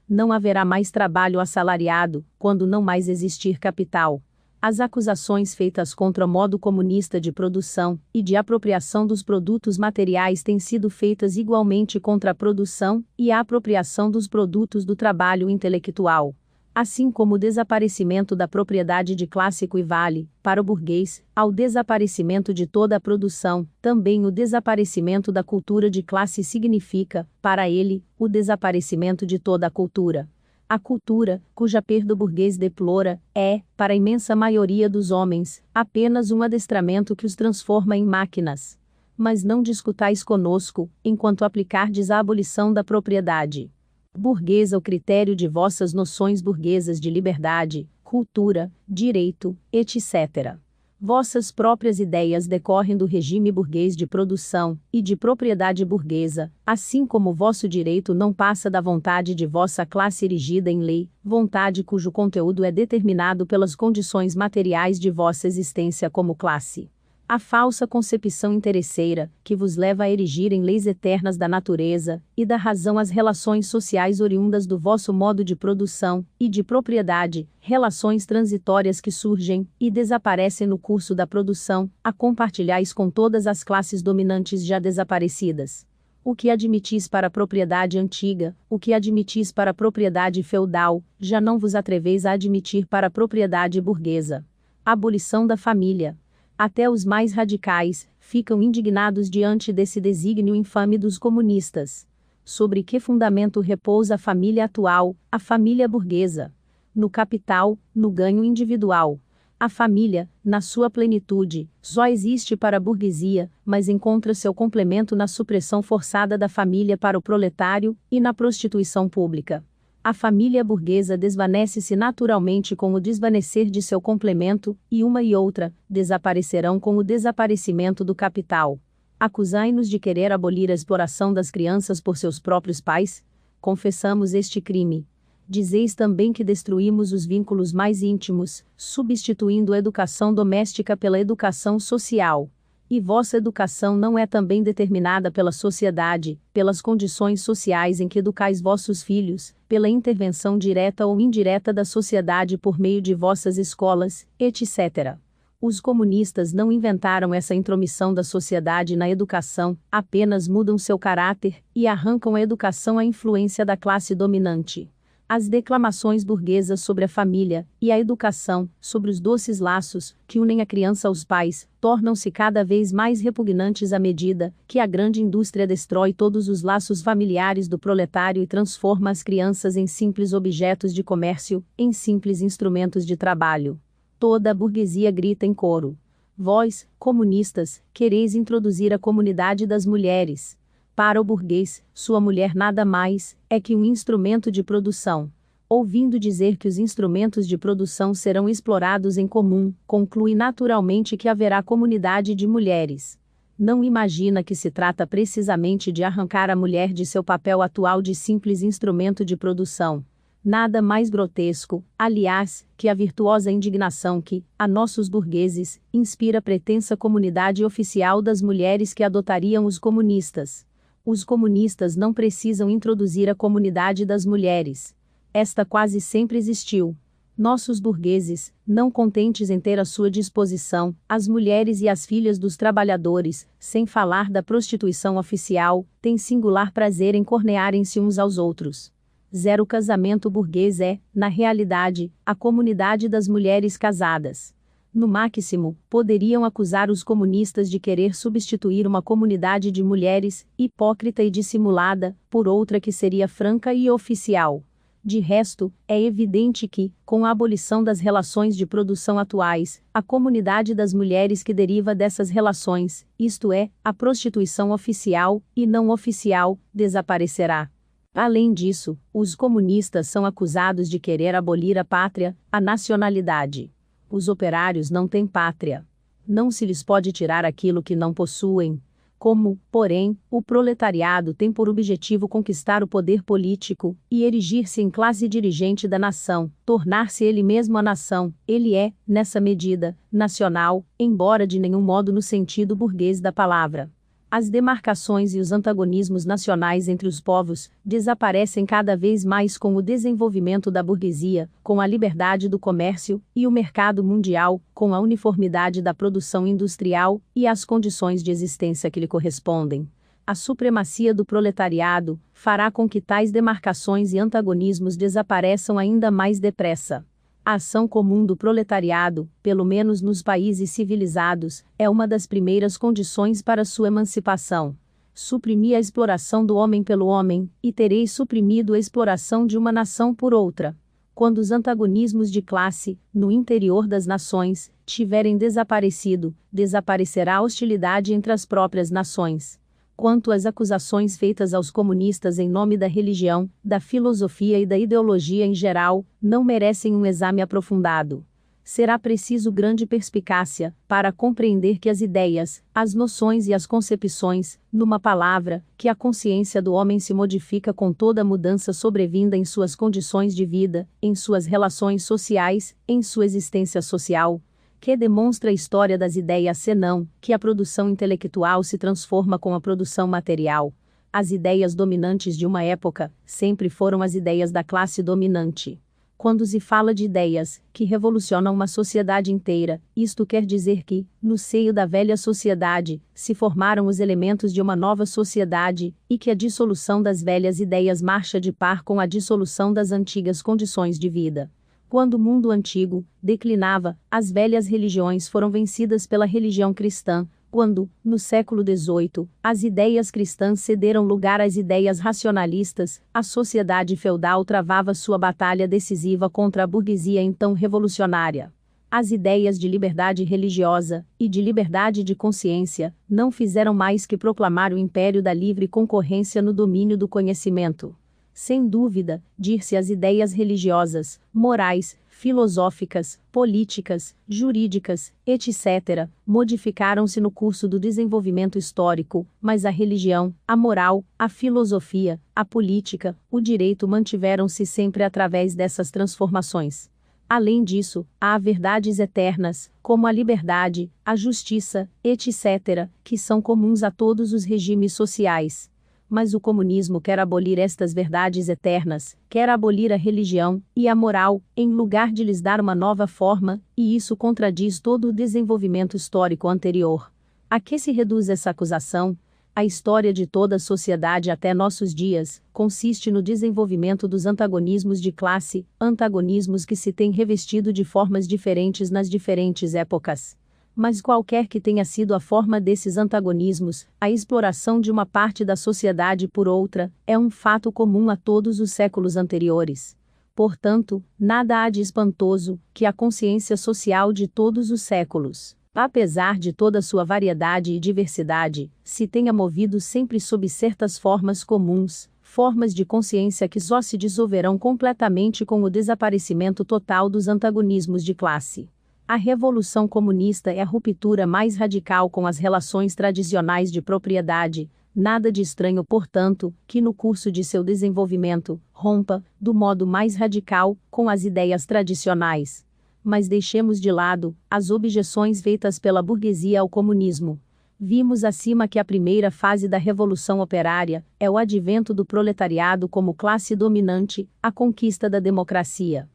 não haverá mais trabalho assalariado, quando não mais existir capital. As acusações feitas contra o modo comunista de produção e de apropriação dos produtos materiais têm sido feitas igualmente contra a produção e a apropriação dos produtos do trabalho intelectual. Assim como o desaparecimento da propriedade de classe equivale, para o burguês, ao desaparecimento de toda a produção, também o desaparecimento da cultura de classe significa, para ele, o desaparecimento de toda a cultura. A cultura, cuja perda o burguês deplora, é, para a imensa maioria dos homens, apenas um adestramento que os transforma em máquinas. Mas não discutais conosco, enquanto aplicardes a abolição da propriedade burguesa o critério de vossas noções burguesas de liberdade, cultura, direito, etc. Vossas próprias ideias decorrem do regime burguês de produção e de propriedade burguesa, assim como o vosso direito não passa da vontade de vossa classe erigida em lei, vontade cujo conteúdo é determinado pelas condições materiais de vossa existência como classe. A falsa concepção interesseira, que vos leva a erigir em leis eternas da natureza e da razão as relações sociais oriundas do vosso modo de produção e de propriedade, relações transitórias que surgem e desaparecem no curso da produção, a compartilhais com todas as classes dominantes já desaparecidas. o que admitis para a propriedade antiga, o que admitis para a propriedade feudal, já não vos atreveis a admitir para a propriedade burguesa. Abolição da família. Até os mais radicais ficam indignados diante desse desígnio infame dos comunistas. Sobre que fundamento repousa a família atual, a família burguesa? No capital, no ganho individual. A família, na sua plenitude, só existe para a burguesia, mas encontra seu complemento na supressão forçada da família para o proletário e na prostituição pública. A família burguesa desvanece-se naturalmente com o desvanecer de seu complemento, e uma e outra desaparecerão com o desaparecimento do capital. Acusai-nos de querer abolir a exploração das crianças por seus próprios pais? Confessamos este crime. Dizeis também que destruímos os vínculos mais íntimos, substituindo a educação doméstica pela educação social. E vossa educação não é também determinada pela sociedade, pelas condições sociais em que educais vossos filhos, pela intervenção direta ou indireta da sociedade por meio de vossas escolas, etc. Os comunistas não inventaram essa intromissão da sociedade na educação, apenas mudam seu caráter e arrancam a educação à influência da classe dominante. As declamações burguesas sobre a família e a educação, sobre os doces laços que unem a criança aos pais, tornam-se cada vez mais repugnantes à medida que a grande indústria destrói todos os laços familiares do proletário e transforma as crianças em simples objetos de comércio, em simples instrumentos de trabalho. Toda a burguesia grita em coro. Vós, comunistas, quereis introduzir a comunidade das mulheres. Para o burguês, sua mulher nada mais é que um instrumento de produção. Ouvindo dizer que os instrumentos de produção serão explorados em comum, conclui naturalmente que haverá comunidade de mulheres. Não imagina que se trata precisamente de arrancar a mulher de seu papel atual de simples instrumento de produção. Nada mais grotesco, aliás, que a virtuosa indignação que, a nossos burgueses, inspira a pretensa comunidade oficial das mulheres que adotariam os comunistas. Os comunistas não precisam introduzir a comunidade das mulheres. Esta quase sempre existiu. Nossos burgueses, não contentes em ter à sua disposição as mulheres e as filhas dos trabalhadores, sem falar da prostituição oficial, têm singular prazer em cornearem-se uns aos outros. Zero casamento burguês é, na realidade, a comunidade das mulheres casadas. No máximo, poderiam acusar os comunistas de querer substituir uma comunidade de mulheres, hipócrita e dissimulada, por outra que seria franca e oficial. De resto, é evidente que, com a abolição das relações de produção atuais, a comunidade das mulheres que deriva dessas relações, isto é, a prostituição oficial e não oficial, desaparecerá. Além disso, os comunistas são acusados de querer abolir a pátria, a nacionalidade. Os operários não têm pátria. Não se lhes pode tirar aquilo que não possuem. Como, porém, o proletariado tem por objetivo conquistar o poder político e erigir-se em classe dirigente da nação, tornar-se ele mesmo a nação, ele é, nessa medida, nacional, embora de nenhum modo no sentido burguês da palavra. As demarcações e os antagonismos nacionais entre os povos desaparecem cada vez mais com o desenvolvimento da burguesia, com a liberdade do comércio e o mercado mundial, com a uniformidade da produção industrial e as condições de existência que lhe correspondem. A supremacia do proletariado fará com que tais demarcações e antagonismos desapareçam ainda mais depressa. A ação comum do proletariado, pelo menos nos países civilizados, é uma das primeiras condições para sua emancipação. Suprimi a exploração do homem pelo homem, e tereis suprimido a exploração de uma nação por outra. Quando os antagonismos de classe, no interior das nações, tiverem desaparecido, desaparecerá a hostilidade entre as próprias nações. Quanto às acusações feitas aos comunistas em nome da religião, da filosofia e da ideologia em geral, não merecem um exame aprofundado. Será preciso grande perspicácia para compreender que as ideias, as noções e as concepções, numa palavra, que a consciência do homem se modifica com toda mudança sobrevinda em suas condições de vida, em suas relações sociais, em sua existência social. Que demonstra a história das ideias senão que a produção intelectual se transforma com a produção material. As ideias dominantes de uma época sempre foram as ideias da classe dominante. Quando se fala de ideias que revolucionam uma sociedade inteira, isto quer dizer que, no seio da velha sociedade, se formaram os elementos de uma nova sociedade, e que a dissolução das velhas ideias marcha de par com a dissolução das antigas condições de vida. Quando o mundo antigo declinava, as velhas religiões foram vencidas pela religião cristã. Quando, no século XVIII, as ideias cristãs cederam lugar às ideias racionalistas, a sociedade feudal travava sua batalha decisiva contra a burguesia então revolucionária. As ideias de liberdade religiosa e de liberdade de consciência não fizeram mais que proclamar o império da livre concorrência no domínio do conhecimento. Sem dúvida, dir-se as ideias religiosas, morais, filosóficas, políticas, jurídicas, etc., modificaram-se no curso do desenvolvimento histórico, mas a religião, a moral, a filosofia, a política, o direito mantiveram-se sempre através dessas transformações. Além disso, há verdades eternas, como a liberdade, a justiça, etc., que são comuns a todos os regimes sociais. Mas o comunismo quer abolir estas verdades eternas, quer abolir a religião e a moral, em lugar de lhes dar uma nova forma, e isso contradiz todo o desenvolvimento histórico anterior. A que se reduz essa acusação? A história de toda a sociedade até nossos dias consiste no desenvolvimento dos antagonismos de classe, antagonismos que se têm revestido de formas diferentes nas diferentes épocas. Mas qualquer que tenha sido a forma desses antagonismos, a exploração de uma parte da sociedade por outra, é um fato comum a todos os séculos anteriores. Portanto, nada há de espantoso que a consciência social de todos os séculos, apesar de toda sua variedade e diversidade, se tenha movido sempre sob certas formas comuns, formas de consciência que só se dissolverão completamente com o desaparecimento total dos antagonismos de classe. A Revolução Comunista é a ruptura mais radical com as relações tradicionais de propriedade, nada de estranho, portanto, que no curso de seu desenvolvimento, rompa, do modo mais radical, com as ideias tradicionais. Mas deixemos de lado as objeções feitas pela burguesia ao comunismo. Vimos acima que a primeira fase da Revolução Operária é o advento do proletariado como classe dominante, a conquista da democracia.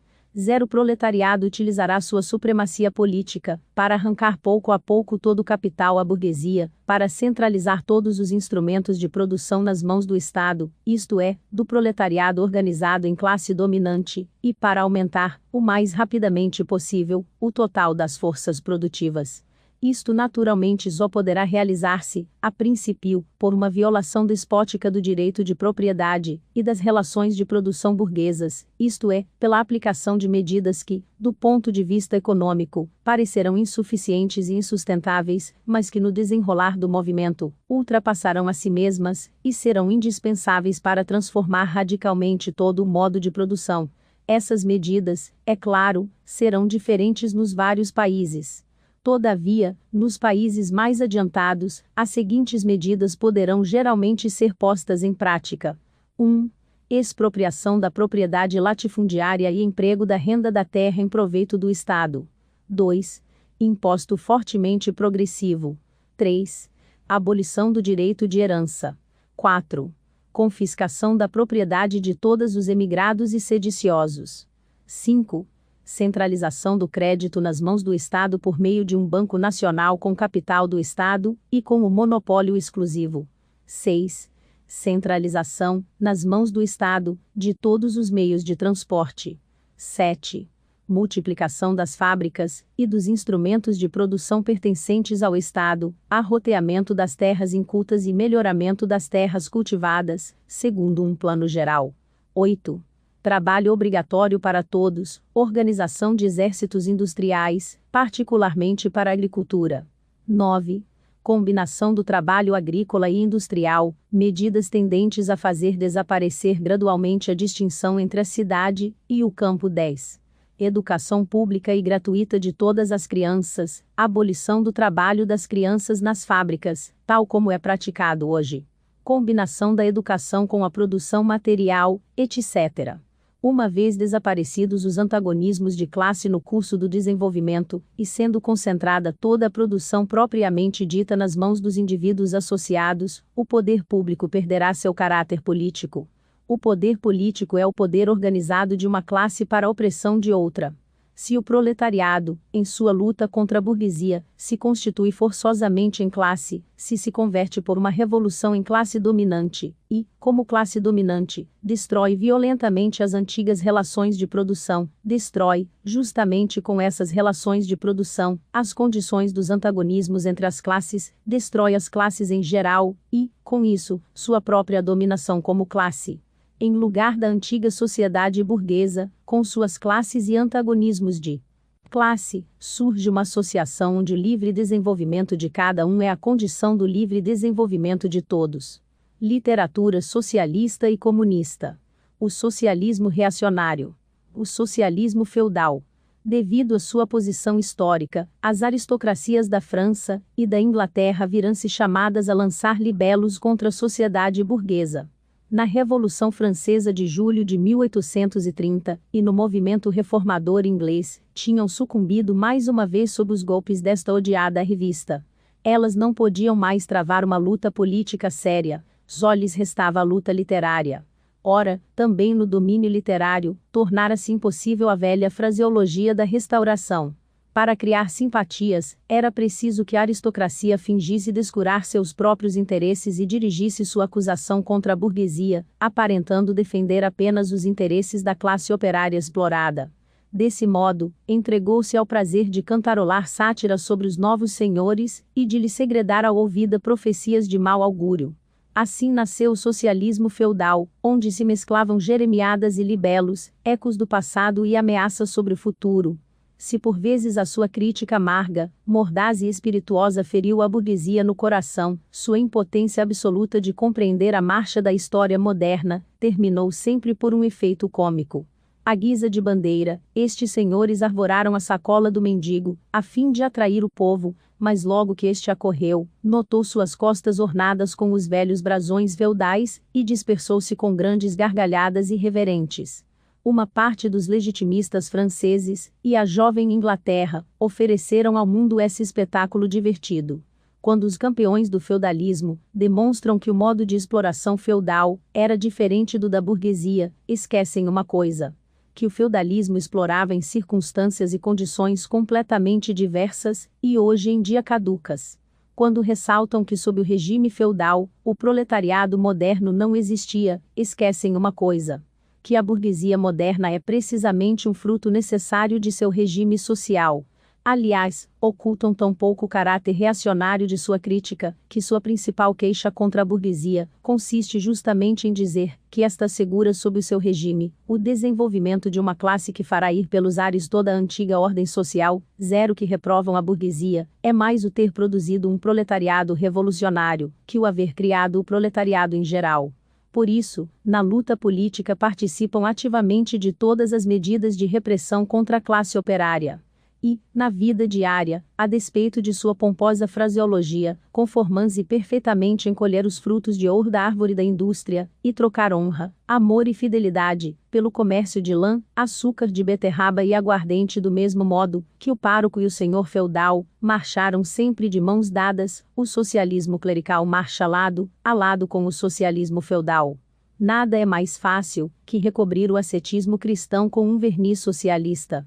O proletariado utilizará sua supremacia política para arrancar pouco a pouco todo o capital à burguesia, para centralizar todos os instrumentos de produção nas mãos do Estado, isto é, do proletariado organizado em classe dominante, e para aumentar, o mais rapidamente possível, o total das forças produtivas. Isto naturalmente só poderá realizar-se, a princípio, por uma violação despótica do direito de propriedade e das relações de produção burguesas, isto é, pela aplicação de medidas que, do ponto de vista econômico, parecerão insuficientes e insustentáveis, mas que no desenrolar do movimento, ultrapassarão a si mesmas e serão indispensáveis para transformar radicalmente todo o modo de produção. Essas medidas, é claro, serão diferentes nos vários países. Todavia, nos países mais adiantados, as seguintes medidas poderão geralmente ser postas em prática. 1. Expropriação da propriedade latifundiária e emprego da renda da terra em proveito do Estado. 2. Imposto fortemente progressivo. 3. Abolição do direito de herança. 4. Confiscação da propriedade de todos os emigrados e sediciosos. 5. Centralização do crédito nas mãos do Estado por meio de um banco nacional com capital do Estado e com o monopólio exclusivo. 6. Centralização, nas mãos do Estado, de todos os meios de transporte. 7. Multiplicação das fábricas e dos instrumentos de produção pertencentes ao Estado, arroteamento das terras incultas e melhoramento das terras cultivadas, segundo um plano geral. 8. Trabalho obrigatório para todos, organização de exércitos industriais, particularmente para a agricultura. 9. Combinação do trabalho agrícola e industrial, medidas tendentes a fazer desaparecer gradualmente a distinção entre a cidade e o campo. 10. Educação pública e gratuita de todas as crianças, abolição do trabalho das crianças nas fábricas, tal como é praticado hoje. Combinação da educação com a produção material, etc. Uma vez desaparecidos os antagonismos de classe no curso do desenvolvimento, e sendo concentrada toda a produção propriamente dita nas mãos dos indivíduos associados, o poder público perderá seu caráter político. O poder político é o poder organizado de uma classe para a opressão de outra. Se o proletariado, em sua luta contra a burguesia, se constitui forçosamente em classe, se converte por uma revolução em classe dominante, e, como classe dominante, destrói violentamente as antigas relações de produção, destrói, justamente com essas relações de produção, as condições dos antagonismos entre as classes, destrói as classes em geral, e, com isso, sua própria dominação como classe. Em lugar da antiga sociedade burguesa, com suas classes e antagonismos de classe, surge uma associação onde o livre desenvolvimento de cada um é a condição do livre desenvolvimento de todos. Literatura socialista e comunista. O socialismo reacionário. O socialismo feudal. Devido à sua posição histórica, as aristocracias da França e da Inglaterra viram-se chamadas a lançar libelos contra a sociedade burguesa. Na Revolução Francesa de julho de 1830, e no movimento reformador inglês, tinham sucumbido mais uma vez sob os golpes desta odiada revista. Elas não podiam mais travar uma luta política séria, só lhes restava a luta literária. Ora, também no domínio literário, tornara-se impossível a velha fraseologia da Restauração. Para criar simpatias, era preciso que a aristocracia fingisse descurar seus próprios interesses e dirigisse sua acusação contra a burguesia, aparentando defender apenas os interesses da classe operária explorada. Desse modo, entregou-se ao prazer de cantarolar sátiras sobre os novos senhores, e de lhes segredar ao ouvido profecias de mau augúrio. Assim nasceu o socialismo feudal, onde se mesclavam jeremiadas e libelos, ecos do passado e ameaças sobre o futuro. Se por vezes a sua crítica amarga, mordaz e espirituosa feriu a burguesia no coração, sua impotência absoluta de compreender a marcha da história moderna, terminou sempre por um efeito cômico. À guisa de bandeira, estes senhores arvoraram a sacola do mendigo, a fim de atrair o povo, mas logo que este acorreu, notou suas costas ornadas com os velhos brasões feudais, e dispersou-se com grandes gargalhadas irreverentes. Uma parte dos legitimistas franceses, e a jovem Inglaterra, ofereceram ao mundo esse espetáculo divertido. Quando os campeões do feudalismo demonstram que o modo de exploração feudal era diferente do da burguesia, esquecem uma coisa: que o feudalismo explorava em circunstâncias e condições completamente diversas, e hoje em dia caducas. Quando ressaltam que sob o regime feudal, o proletariado moderno não existia, esquecem uma coisa: que a burguesia moderna é precisamente um fruto necessário de seu regime social. Aliás, ocultam tão pouco o caráter reacionário de sua crítica, que sua principal queixa contra a burguesia consiste justamente em dizer que esta assegura sob o seu regime o desenvolvimento de uma classe que fará ir pelos ares toda a antiga ordem social. Zero que reprovam a burguesia é mais o ter produzido um proletariado revolucionário que o haver criado o proletariado em geral. Por isso, na luta política participam ativamente de todas as medidas de repressão contra a classe operária. E, na vida diária, a despeito de sua pomposa fraseologia, conformam-se perfeitamente em colher os frutos de ouro da árvore da indústria, e trocar honra, amor e fidelidade, pelo comércio de lã, açúcar de beterraba e aguardente, do mesmo modo que o pároco e o senhor feudal marcharam sempre de mãos dadas. O socialismo clerical marcha lado a lado com o socialismo feudal. Nada é mais fácil que recobrir o ascetismo cristão com um verniz socialista.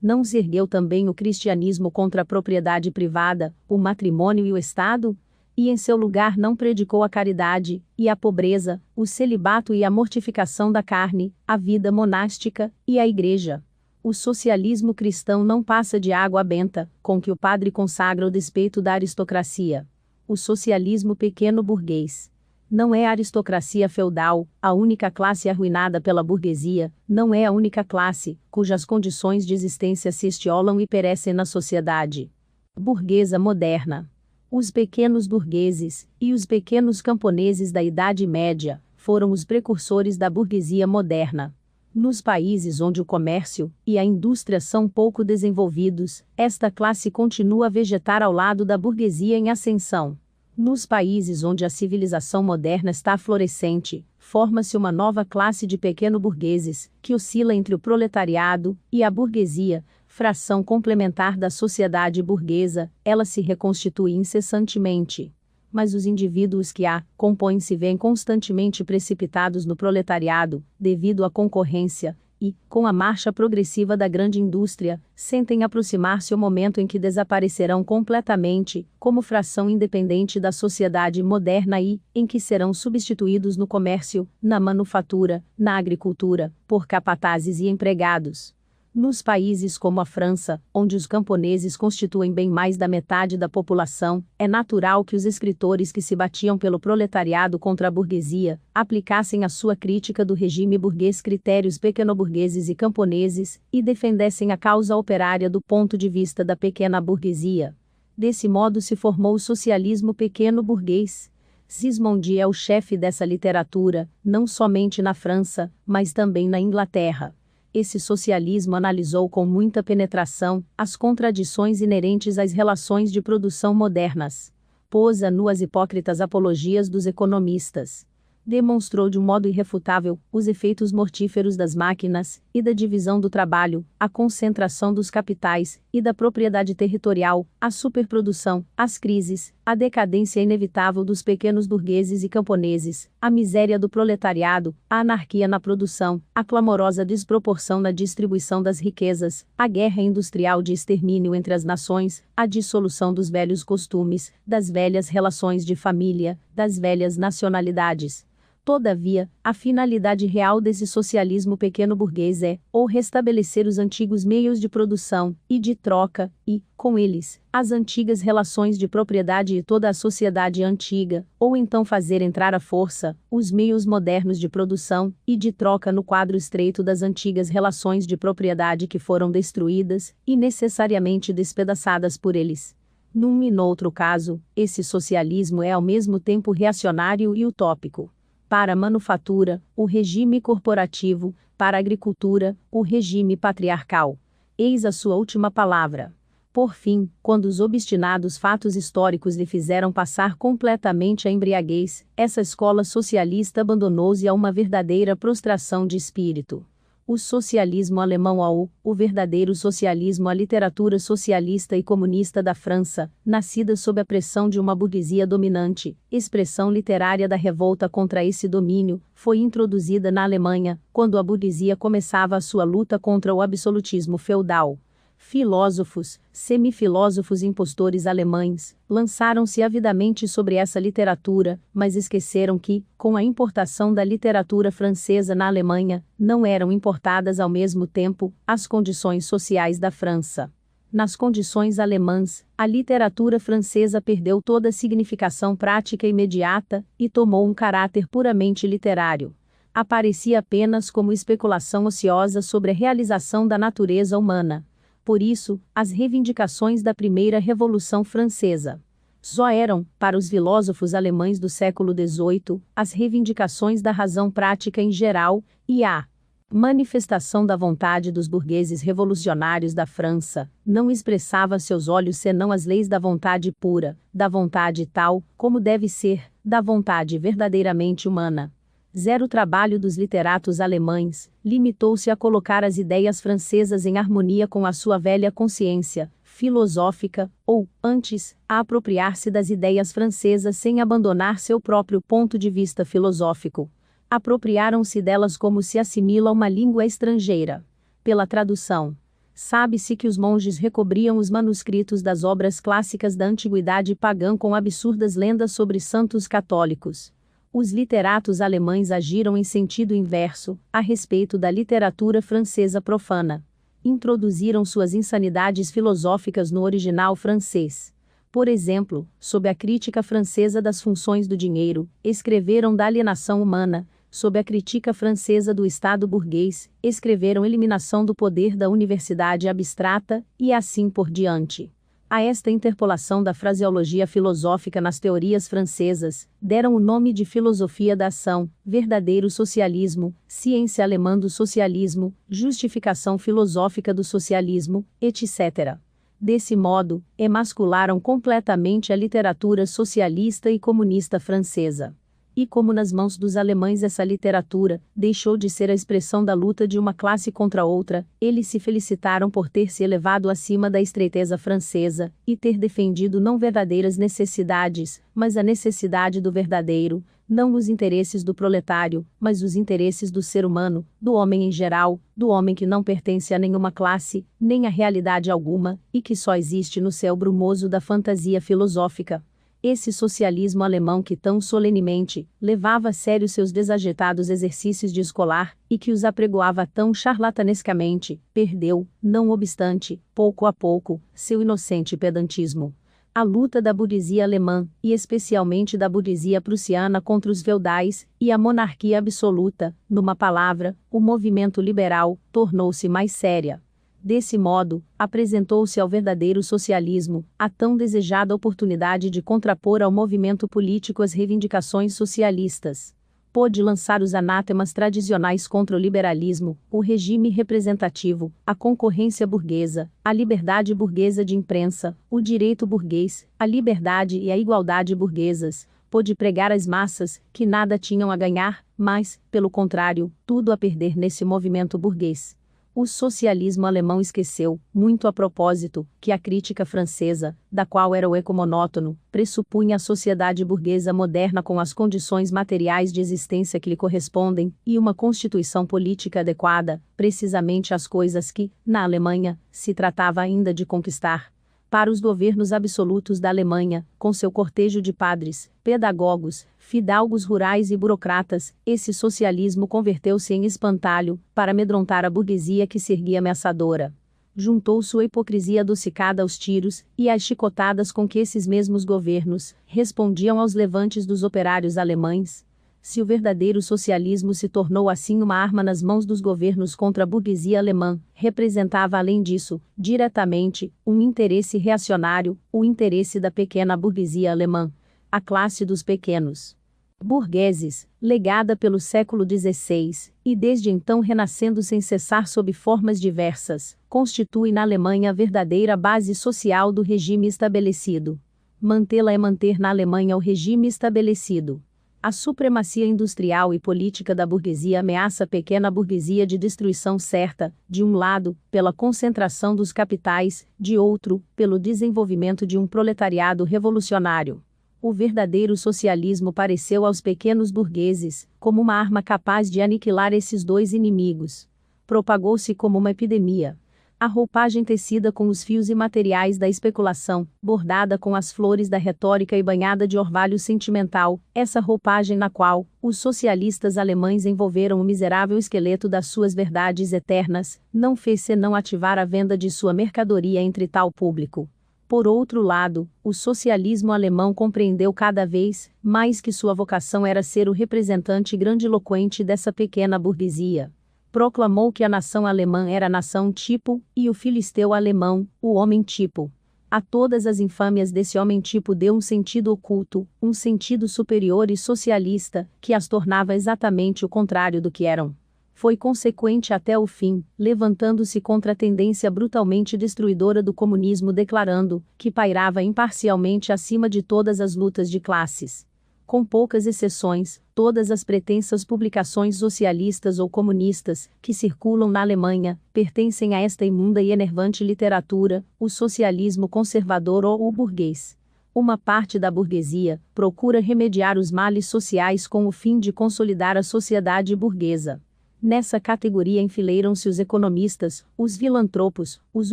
Não se ergueu também o cristianismo contra a propriedade privada, o matrimônio e o Estado? E em seu lugar não predicou a caridade, e a pobreza, o celibato e a mortificação da carne, a vida monástica, e a igreja? O socialismo cristão não passa de água benta, com que o padre consagra o despeito da aristocracia. O socialismo pequeno burguês. Não é a aristocracia feudal, a única classe arruinada pela burguesia, não é a única classe, cujas condições de existência se estiolam e perecem na sociedade burguesa moderna. Os pequenos burgueses, e os pequenos camponeses da Idade Média, foram os precursores da burguesia moderna. Nos países onde o comércio e a indústria são pouco desenvolvidos, esta classe continua a vegetar ao lado da burguesia em ascensão. Nos países onde a civilização moderna está florescente, forma-se uma nova classe de pequeno-burgueses, que oscila entre o proletariado e a burguesia, fração complementar da sociedade burguesa. Ela se reconstitui incessantemente. mas os indivíduos que a compõem se veem constantemente precipitados no proletariado, devido à concorrência, e, com a marcha progressiva da grande indústria, sentem aproximar-se o momento em que desaparecerão completamente, como fração independente da sociedade moderna e, em que serão substituídos no comércio, na manufatura, na agricultura, por capatazes e empregados. Nos países como a França, onde os camponeses constituem bem mais da metade da população, é natural que os escritores que se batiam pelo proletariado contra a burguesia, aplicassem à sua crítica do regime burguês critérios pequenoburgueses e camponeses, e defendessem a causa operária do ponto de vista da pequena burguesia. Desse modo se formou o socialismo pequeno-burguês. Sismondi é o chefe dessa literatura, não somente na França, mas também na Inglaterra. Esse socialismo analisou com muita penetração as contradições inerentes às relações de produção modernas. Pôs a nu as hipócritas apologias dos economistas. Demonstrou de um modo irrefutável os efeitos mortíferos das máquinas e da divisão do trabalho, a concentração dos capitais e da propriedade territorial, a superprodução, as crises, a decadência inevitável dos pequenos burgueses e camponeses, a miséria do proletariado, a anarquia na produção, a clamorosa desproporção na distribuição das riquezas, a guerra industrial de extermínio entre as nações, a dissolução dos velhos costumes, das velhas relações de família, das velhas nacionalidades. Todavia, a finalidade real desse socialismo pequeno-burguês é, ou restabelecer os antigos meios de produção e de troca, e, com eles, as antigas relações de propriedade e toda a sociedade antiga, ou então fazer entrar à força os meios modernos de produção e de troca no quadro estreito das antigas relações de propriedade que foram destruídas e necessariamente despedaçadas por eles. Num e noutro caso, esse socialismo é ao mesmo tempo reacionário e utópico. Para a manufatura, o regime corporativo; para a agricultura, o regime patriarcal. Eis a sua última palavra. Por fim, quando os obstinados fatos históricos lhe fizeram passar completamente a embriaguez, essa escola socialista abandonou-se a uma verdadeira prostração de espírito. O socialismo alemão o verdadeiro socialismo, a literatura socialista e comunista da França, nascida sob a pressão de uma burguesia dominante, expressão literária da revolta contra esse domínio, foi introduzida na Alemanha, quando a burguesia começava a sua luta contra o absolutismo feudal. Filósofos, semifilósofos e impostores alemães lançaram-se avidamente sobre essa literatura, mas esqueceram que, com a importação da literatura francesa na Alemanha, não eram importadas ao mesmo tempo as condições sociais da França. Nas condições alemãs, a literatura francesa perdeu toda a significação prática imediata e tomou um caráter puramente literário. Aparecia apenas como especulação ociosa sobre a realização da natureza humana. Por isso, as reivindicações da primeira Revolução Francesa só eram, para os filósofos alemães do século XVIII, as reivindicações da razão prática em geral, e a manifestação da vontade dos burgueses revolucionários da França não expressava a seus olhos senão as leis da vontade pura, da vontade tal, como deve ser, da vontade verdadeiramente humana. Zero trabalho dos literatos alemães, limitou-se a colocar as ideias francesas em harmonia com a sua velha consciência filosófica, ou, antes, a apropriar-se das ideias francesas sem abandonar seu próprio ponto de vista filosófico. Apropriaram-se delas como se assimila a uma língua estrangeira. Pela tradução, sabe-se que os monges recobriam os manuscritos das obras clássicas da antiguidade pagã com absurdas lendas sobre santos católicos. Os literatos alemães agiram em sentido inverso, a respeito da literatura francesa profana. Introduziram suas insanidades filosóficas no original francês. Por exemplo, sob a crítica francesa das funções do dinheiro, escreveram da alienação humana; sob a crítica francesa do Estado burguês, escreveram eliminação do poder da universidade abstrata, e assim por diante. A esta interpolação da fraseologia filosófica nas teorias francesas, deram o nome de filosofia da ação, verdadeiro socialismo, ciência alemã do socialismo, justificação filosófica do socialismo, etc. Desse modo, emascularam completamente a literatura socialista e comunista francesa. e como nas mãos dos alemães essa literatura deixou de ser a expressão da luta de uma classe contra outra, eles se felicitaram por ter se elevado acima da estreiteza francesa, e ter defendido não verdadeiras necessidades, mas a necessidade do verdadeiro, não os interesses do proletário, mas os interesses do ser humano, do homem em geral, do homem que não pertence a nenhuma classe, nem a realidade alguma, e que só existe no céu brumoso da fantasia filosófica. Esse socialismo alemão que tão solenemente levava a sério seus desajeitados exercícios de escolar, e que os apregoava tão charlatanescamente, perdeu, não obstante, pouco a pouco, seu inocente pedantismo. A luta da burguesia alemã, e especialmente da burguesia prussiana contra os feudais, e a monarquia absoluta, numa palavra, o movimento liberal, tornou-se mais séria. Desse modo, apresentou-se ao verdadeiro socialismo a tão desejada oportunidade de contrapor ao movimento político as reivindicações socialistas. Pôde lançar os anátemas tradicionais contra o liberalismo, o regime representativo, a concorrência burguesa, a liberdade burguesa de imprensa, o direito burguês, a liberdade e a igualdade burguesas. Pôde pregar às massas, que nada tinham a ganhar, mas, pelo contrário, tudo a perder nesse movimento burguês. O socialismo alemão esqueceu, muito a propósito, que a crítica francesa, da qual era o eco monótono, pressupunha a sociedade burguesa moderna com as condições materiais de existência que lhe correspondem, e uma constituição política adequada, precisamente às coisas que, na Alemanha, se tratava ainda de conquistar. Para os governos absolutos da Alemanha, com seu cortejo de padres, pedagogos, fidalgos rurais e burocratas, esse socialismo converteu-se em espantalho, para amedrontar a burguesia que se erguia ameaçadora. Juntou sua hipocrisia adocicada aos tiros, e às chicotadas com que esses mesmos governos respondiam aos levantes dos operários alemães. Se o verdadeiro socialismo se tornou assim uma arma nas mãos dos governos contra a burguesia alemã, representava além disso, diretamente, um interesse reacionário, o interesse da pequena burguesia alemã, a classe dos pequenos burgueses, legada pelo século XVI, e desde então renascendo sem cessar sob formas diversas, constitui na Alemanha a verdadeira base social do regime estabelecido. Mantê-la é manter na Alemanha o regime estabelecido. A supremacia industrial e política da burguesia ameaça a pequena burguesia de destruição certa, de um lado, pela concentração dos capitais, de outro, pelo desenvolvimento de um proletariado revolucionário. O verdadeiro socialismo pareceu aos pequenos burgueses como uma arma capaz de aniquilar esses dois inimigos. Propagou-se como uma epidemia. A roupagem tecida com os fios imateriais da especulação, bordada com as flores da retórica e banhada de orvalho sentimental, essa roupagem na qual os socialistas alemães envolveram o miserável esqueleto das suas verdades eternas, não fez senão ativar a venda de sua mercadoria entre tal público. Por outro lado, o socialismo alemão compreendeu cada vez mais que sua vocação era ser o representante grandiloquente dessa pequena burguesia. Proclamou que a nação alemã era a nação tipo, e o filisteu alemão, o homem tipo. A todas as infâmias desse homem tipo deu um sentido oculto, um sentido superior e socialista, que as tornava exatamente o contrário do que eram. Foi consequente até o fim, levantando-se contra a tendência brutalmente destruidora do comunismo, declarando que pairava imparcialmente acima de todas as lutas de classes. Com poucas exceções, todas as pretensas publicações socialistas ou comunistas que circulam na Alemanha pertencem a esta imunda e enervante literatura, o socialismo conservador ou o burguês. Uma parte da burguesia procura remediar os males sociais com o fim de consolidar a sociedade burguesa. Nessa categoria enfileiram-se os economistas, os filantropos, os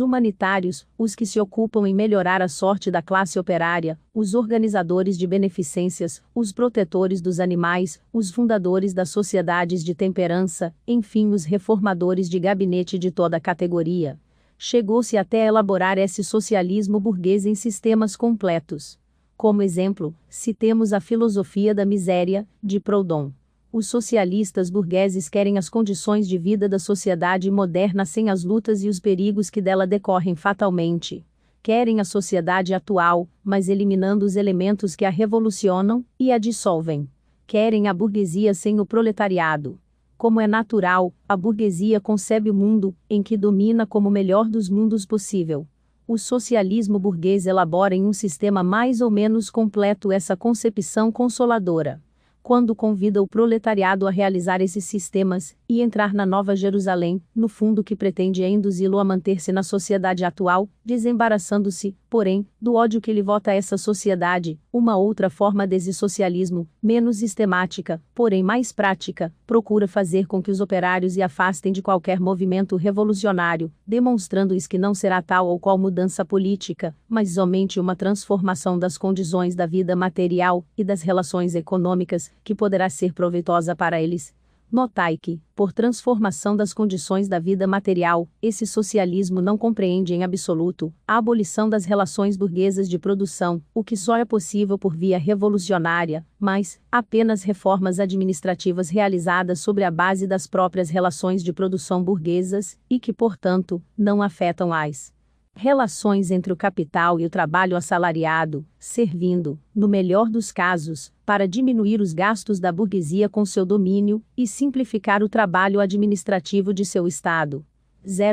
humanitários, os que se ocupam em melhorar a sorte da classe operária, os organizadores de beneficências, os protetores dos animais, os fundadores das sociedades de temperança, enfim, os reformadores de gabinete de toda a categoria. Chegou-se até a elaborar esse socialismo burguês em sistemas completos. Como exemplo, citemos a filosofia da miséria, de Proudhon. Os socialistas burgueses querem as condições de vida da sociedade moderna sem as lutas e os perigos que dela decorrem fatalmente. Querem a sociedade atual, mas eliminando os elementos que a revolucionam e a dissolvem. Querem a burguesia sem o proletariado. Como é natural, a burguesia concebe o mundo, em que domina como o melhor dos mundos possível. O socialismo burguês elabora em um sistema mais ou menos completo essa concepção consoladora. quando convida o proletariado a realizar esses sistemas e entrar na Nova Jerusalém, no fundo que pretende induzi-lo a manter-se na sociedade atual, desembaraçando-se, porém, do ódio que lhe vota essa sociedade. Uma outra forma desse socialismo, menos sistemática, porém mais prática, procura fazer com que os operários se afastem de qualquer movimento revolucionário, demonstrando-lhes que não será tal ou qual mudança política, mas somente uma transformação das condições da vida material e das relações econômicas, que poderá ser proveitosa para eles. Notai que, por transformação das condições da vida material, esse socialismo não compreende em absoluto a abolição das relações burguesas de produção, o que só é possível por via revolucionária, mas apenas reformas administrativas realizadas sobre a base das próprias relações de produção burguesas, e que, portanto, não afetam as relações entre o capital e o trabalho assalariado, servindo, no melhor dos casos, para diminuir os gastos da burguesia com seu domínio e simplificar o trabalho administrativo de seu Estado.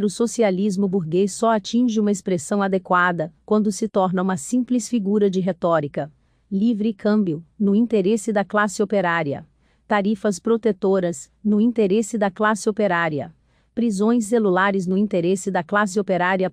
O socialismo burguês só atinge uma expressão adequada quando se torna uma simples figura de retórica. Livre câmbio, no interesse da classe operária. Tarifas protetoras, no interesse da classe operária. Prisões celulares no interesse da classe operária.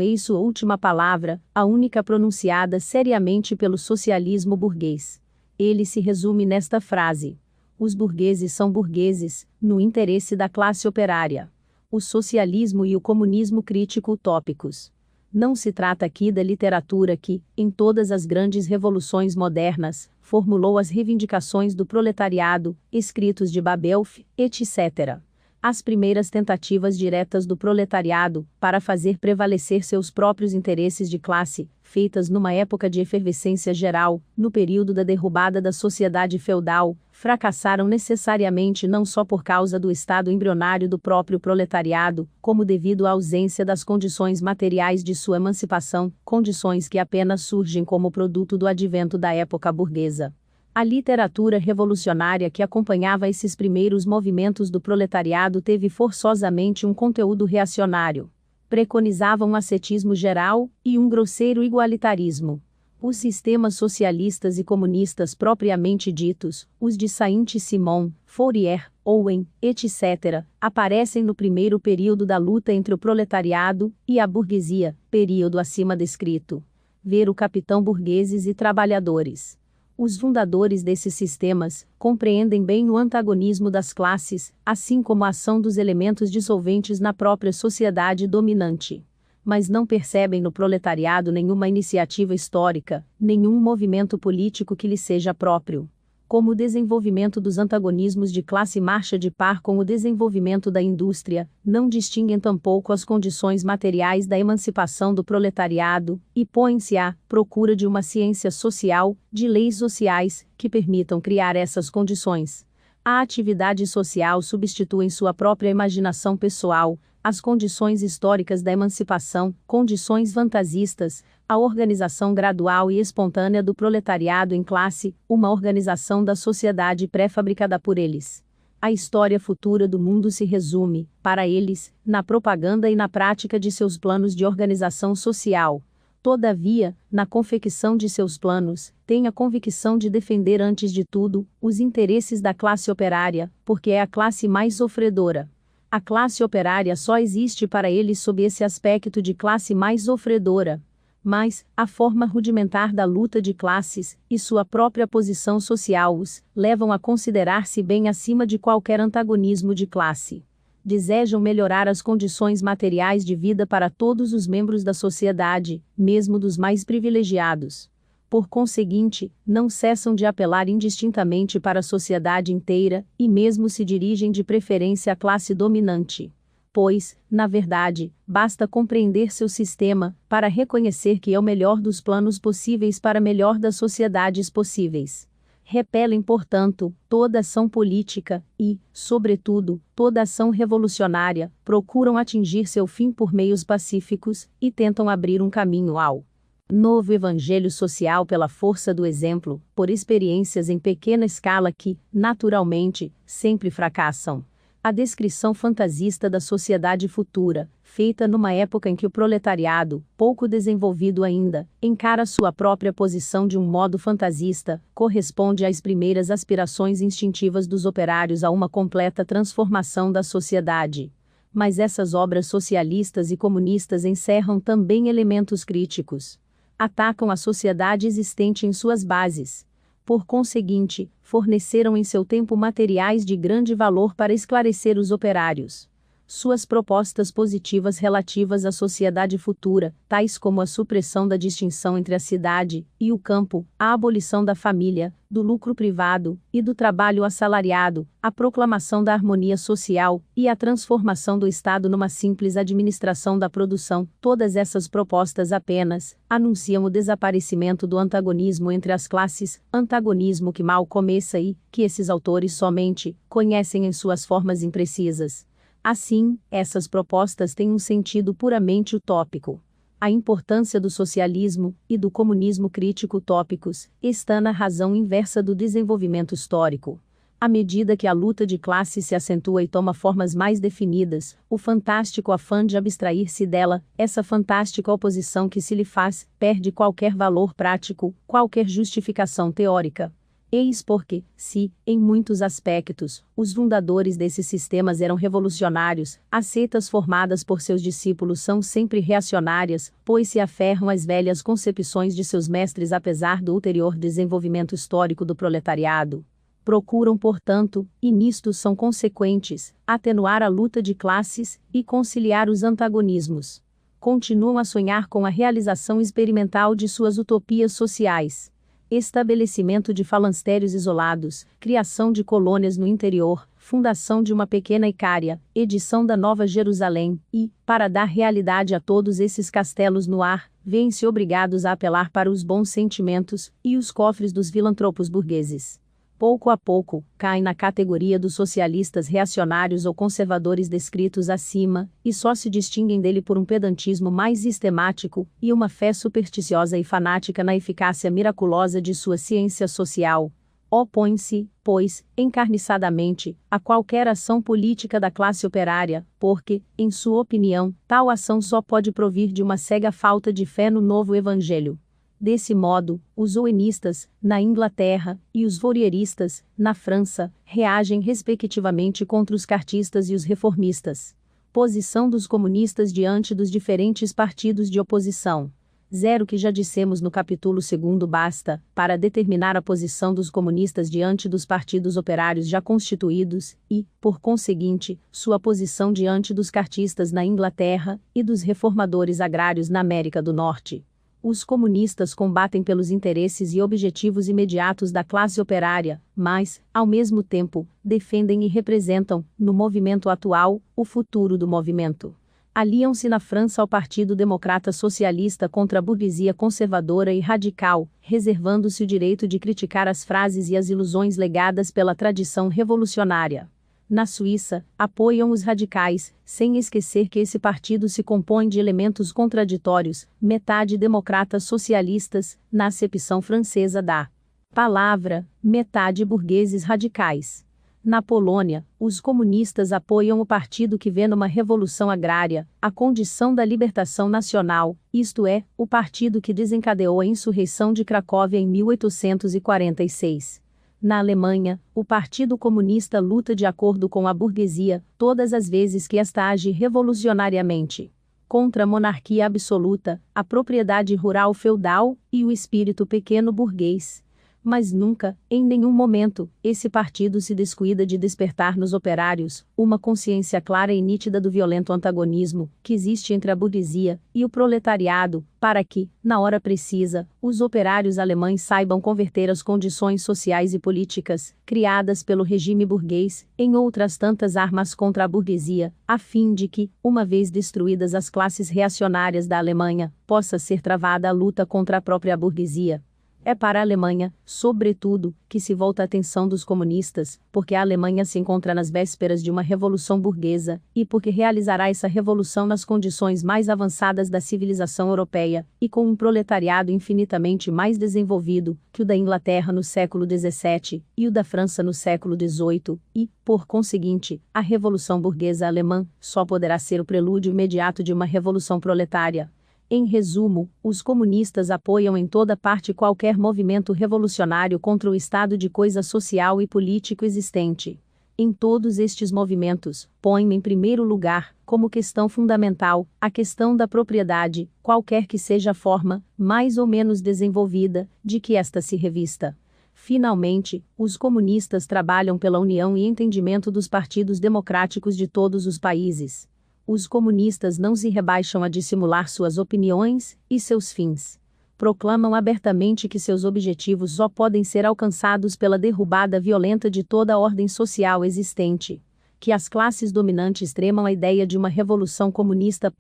Eis sua última palavra, a única pronunciada seriamente pelo socialismo burguês. Ele se resume nesta frase: os burgueses são burgueses, no interesse da classe operária. O socialismo e o comunismo crítico utópicos. Não se trata aqui da literatura que, em todas as grandes revoluções modernas, formulou as reivindicações do proletariado, escritos de Babelf, etc. As primeiras tentativas diretas do proletariado, para fazer prevalecer seus próprios interesses de classe, feitas numa época de efervescência geral, no período da derrubada da sociedade feudal, fracassaram necessariamente não só por causa do estado embrionário do próprio proletariado, como devido à ausência das condições materiais de sua emancipação, condições que apenas surgem como produto do advento da época burguesa. A literatura revolucionária que acompanhava esses primeiros movimentos do proletariado teve forçosamente um conteúdo reacionário. Preconizava um ascetismo geral e um grosseiro igualitarismo. Os sistemas socialistas e comunistas propriamente ditos, os de Saint-Simon, Fourier, Owen, etc., aparecem no primeiro período da luta entre o proletariado e a burguesia, período acima descrito. Ver o Capitão Burgueses e Trabalhadores. Os fundadores desses sistemas compreendem bem o antagonismo das classes, assim como a ação dos elementos dissolventes na própria sociedade dominante. Mas não percebem no proletariado nenhuma iniciativa histórica, nenhum movimento político que lhe seja próprio. Como o desenvolvimento dos antagonismos de classe marcha de par com o desenvolvimento da indústria, não distinguem tampouco as condições materiais da emancipação do proletariado, e põem-se à procura de uma ciência social, de leis sociais, que permitam criar essas condições. A atividade social substitui em sua própria imaginação pessoal as condições históricas da emancipação, condições fantasistas, a organização gradual e espontânea do proletariado em classe, uma organização da sociedade pré-fabricada por eles. A história futura do mundo se resume, para eles, na propaganda e na prática de seus planos de organização social. Todavia, na confecção de seus planos, tem a convicção de defender antes de tudo os interesses da classe operária, porque é a classe mais sofredora. A classe operária só existe para eles sob esse aspecto de classe mais sofredora. Mas, a forma rudimentar da luta de classes, e sua própria posição social os levam a considerar-se bem acima de qualquer antagonismo de classe. Desejam melhorar as condições materiais de vida para todos os membros da sociedade, mesmo dos mais privilegiados. Por conseguinte, não cessam de apelar indistintamente para a sociedade inteira, e mesmo se dirigem de preferência à classe dominante. Pois, na verdade, basta compreender seu sistema, para reconhecer que é o melhor dos planos possíveis para melhor das sociedades possíveis. Repelem, portanto, toda ação política e, sobretudo, toda ação revolucionária, procuram atingir seu fim por meios pacíficos, e tentam abrir um caminho ao novo evangelho social pela força do exemplo, por experiências em pequena escala que, naturalmente, sempre fracassam. A descrição fantasista da sociedade futura, feita numa época em que o proletariado, pouco desenvolvido ainda, encara sua própria posição de um modo fantasista, corresponde às primeiras aspirações instintivas dos operários a uma completa transformação da sociedade. Mas essas obras socialistas e comunistas encerram também elementos críticos. Atacam a sociedade existente em suas bases. Por conseguinte, forneceram em seu tempo materiais de grande valor para esclarecer os operários. Suas propostas positivas relativas à sociedade futura, tais como a supressão da distinção entre a cidade e o campo, a abolição da família, do lucro privado e do trabalho assalariado, a proclamação da harmonia social e a transformação do Estado numa simples administração da produção, todas essas propostas apenas anunciam o desaparecimento do antagonismo entre as classes, antagonismo que mal começa e que esses autores somente conhecem em suas formas imprecisas. Assim, essas propostas têm um sentido puramente utópico. A importância do socialismo e do comunismo crítico utópicos está na razão inversa do desenvolvimento histórico. À medida que a luta de classes se acentua e toma formas mais definidas, o fantástico afã de abstrair-se dela, essa fantástica oposição que se lhe faz, perde qualquer valor prático, qualquer justificação teórica. Eis porque, se, em muitos aspectos, os fundadores desses sistemas eram revolucionários, as seitas formadas por seus discípulos são sempre reacionárias, pois se aferram às velhas concepções de seus mestres apesar do ulterior desenvolvimento histórico do proletariado. Procuram, portanto, e nisto são consequentes, atenuar a luta de classes e conciliar os antagonismos. Continuam a sonhar com a realização experimental de suas utopias sociais. Estabelecimento de falancérios isolados, criação de colônias no interior, fundação de uma pequena Icária, edição da Nova Jerusalém, e, para dar realidade a todos esses castelos no ar, vêem-se obrigados a apelar para os bons sentimentos e os cofres dos filantropos burgueses. Pouco a pouco, caem na categoria dos socialistas reacionários ou conservadores descritos acima, e só se distinguem dele por um pedantismo mais sistemático, e uma fé supersticiosa e fanática na eficácia miraculosa de sua ciência social. Opõem-se, pois, encarniçadamente, a qualquer ação política da classe operária, porque, em sua opinião, tal ação só pode provir de uma cega falta de fé no novo evangelho. Desse modo, os ouenistas, na Inglaterra, e os fourieristas, na França, reagem respectivamente contra os cartistas e os reformistas. Posição dos comunistas diante dos diferentes partidos de oposição. 0 que já dissemos no capítulo 2 basta, para determinar a posição dos comunistas diante dos partidos operários já constituídos, e, por conseguinte, sua posição diante dos cartistas na Inglaterra, e dos reformadores agrários na América do Norte. Os comunistas combatem pelos interesses e objetivos imediatos da classe operária, mas, ao mesmo tempo, defendem e representam, no movimento atual, o futuro do movimento. Aliam-se na França ao Partido Democrata Socialista contra a burguesia conservadora e radical, reservando-se o direito de criticar as frases e as ilusões legadas pela tradição revolucionária. Na Suíça, apoiam os radicais, sem esquecer que esse partido se compõe de elementos contraditórios, metade democratas socialistas, na acepção francesa da palavra, metade burgueses radicais. Na Polônia, os comunistas apoiam o partido que vê numa revolução agrária a condição da libertação nacional, isto é, o partido que desencadeou a insurreição de Cracóvia em 1846. Na Alemanha, o Partido Comunista luta de acordo com a burguesia, todas as vezes que esta age revolucionariamente contra a monarquia absoluta, a propriedade rural feudal e o espírito pequeno burguês. Mas nunca, em nenhum momento, esse partido se descuida de despertar nos operários uma consciência clara e nítida do violento antagonismo que existe entre a burguesia e o proletariado, para que, na hora precisa, os operários alemães saibam converter as condições sociais e políticas, criadas pelo regime burguês, em outras tantas armas contra a burguesia, a fim de que, uma vez destruídas as classes reacionárias da Alemanha, possa ser travada a luta contra a própria burguesia. É para a Alemanha, sobretudo, que se volta a atenção dos comunistas, porque a Alemanha se encontra nas vésperas de uma revolução burguesa, e porque realizará essa revolução nas condições mais avançadas da civilização europeia, e com um proletariado infinitamente mais desenvolvido que o da Inglaterra no século XVII e o da França no século XVIII, e, por conseguinte, a revolução burguesa alemã só poderá ser o prelúdio imediato de uma revolução proletária. Em resumo, os comunistas apoiam em toda parte qualquer movimento revolucionário contra o estado de coisa social e político existente. Em todos estes movimentos, põem em primeiro lugar, como questão fundamental, a questão da propriedade, qualquer que seja a forma, mais ou menos desenvolvida, de que esta se revista. Finalmente, os comunistas trabalham pela união e entendimento dos partidos democráticos de todos os países. Os comunistas não se rebaixam a dissimular suas opiniões e seus fins. Proclamam abertamente que seus objetivos só podem ser alcançados pela derrubada violenta de toda a ordem social existente. Que as classes dominantes tremam a ideia de uma revolução comunista.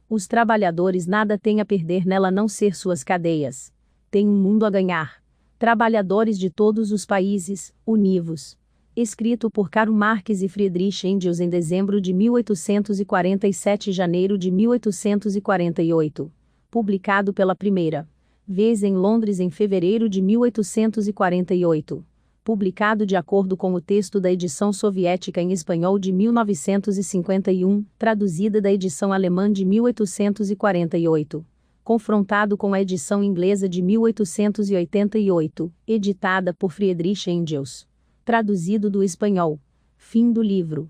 Os trabalhadores nada têm a perder nela a não ser suas cadeias. Têm um mundo a ganhar. Trabalhadores de todos os países, univos. Escrito por Karl Marx e Friedrich Engels em dezembro de 1847 e janeiro de 1848. Publicado pela primeira vez em Londres em fevereiro de 1848. Publicado de acordo com o texto da edição soviética em espanhol de 1951, traduzida da edição alemã de 1848. Confrontado com a edição inglesa de 1888, editada por Friedrich Engels. Traduzido do espanhol. Fim do livro.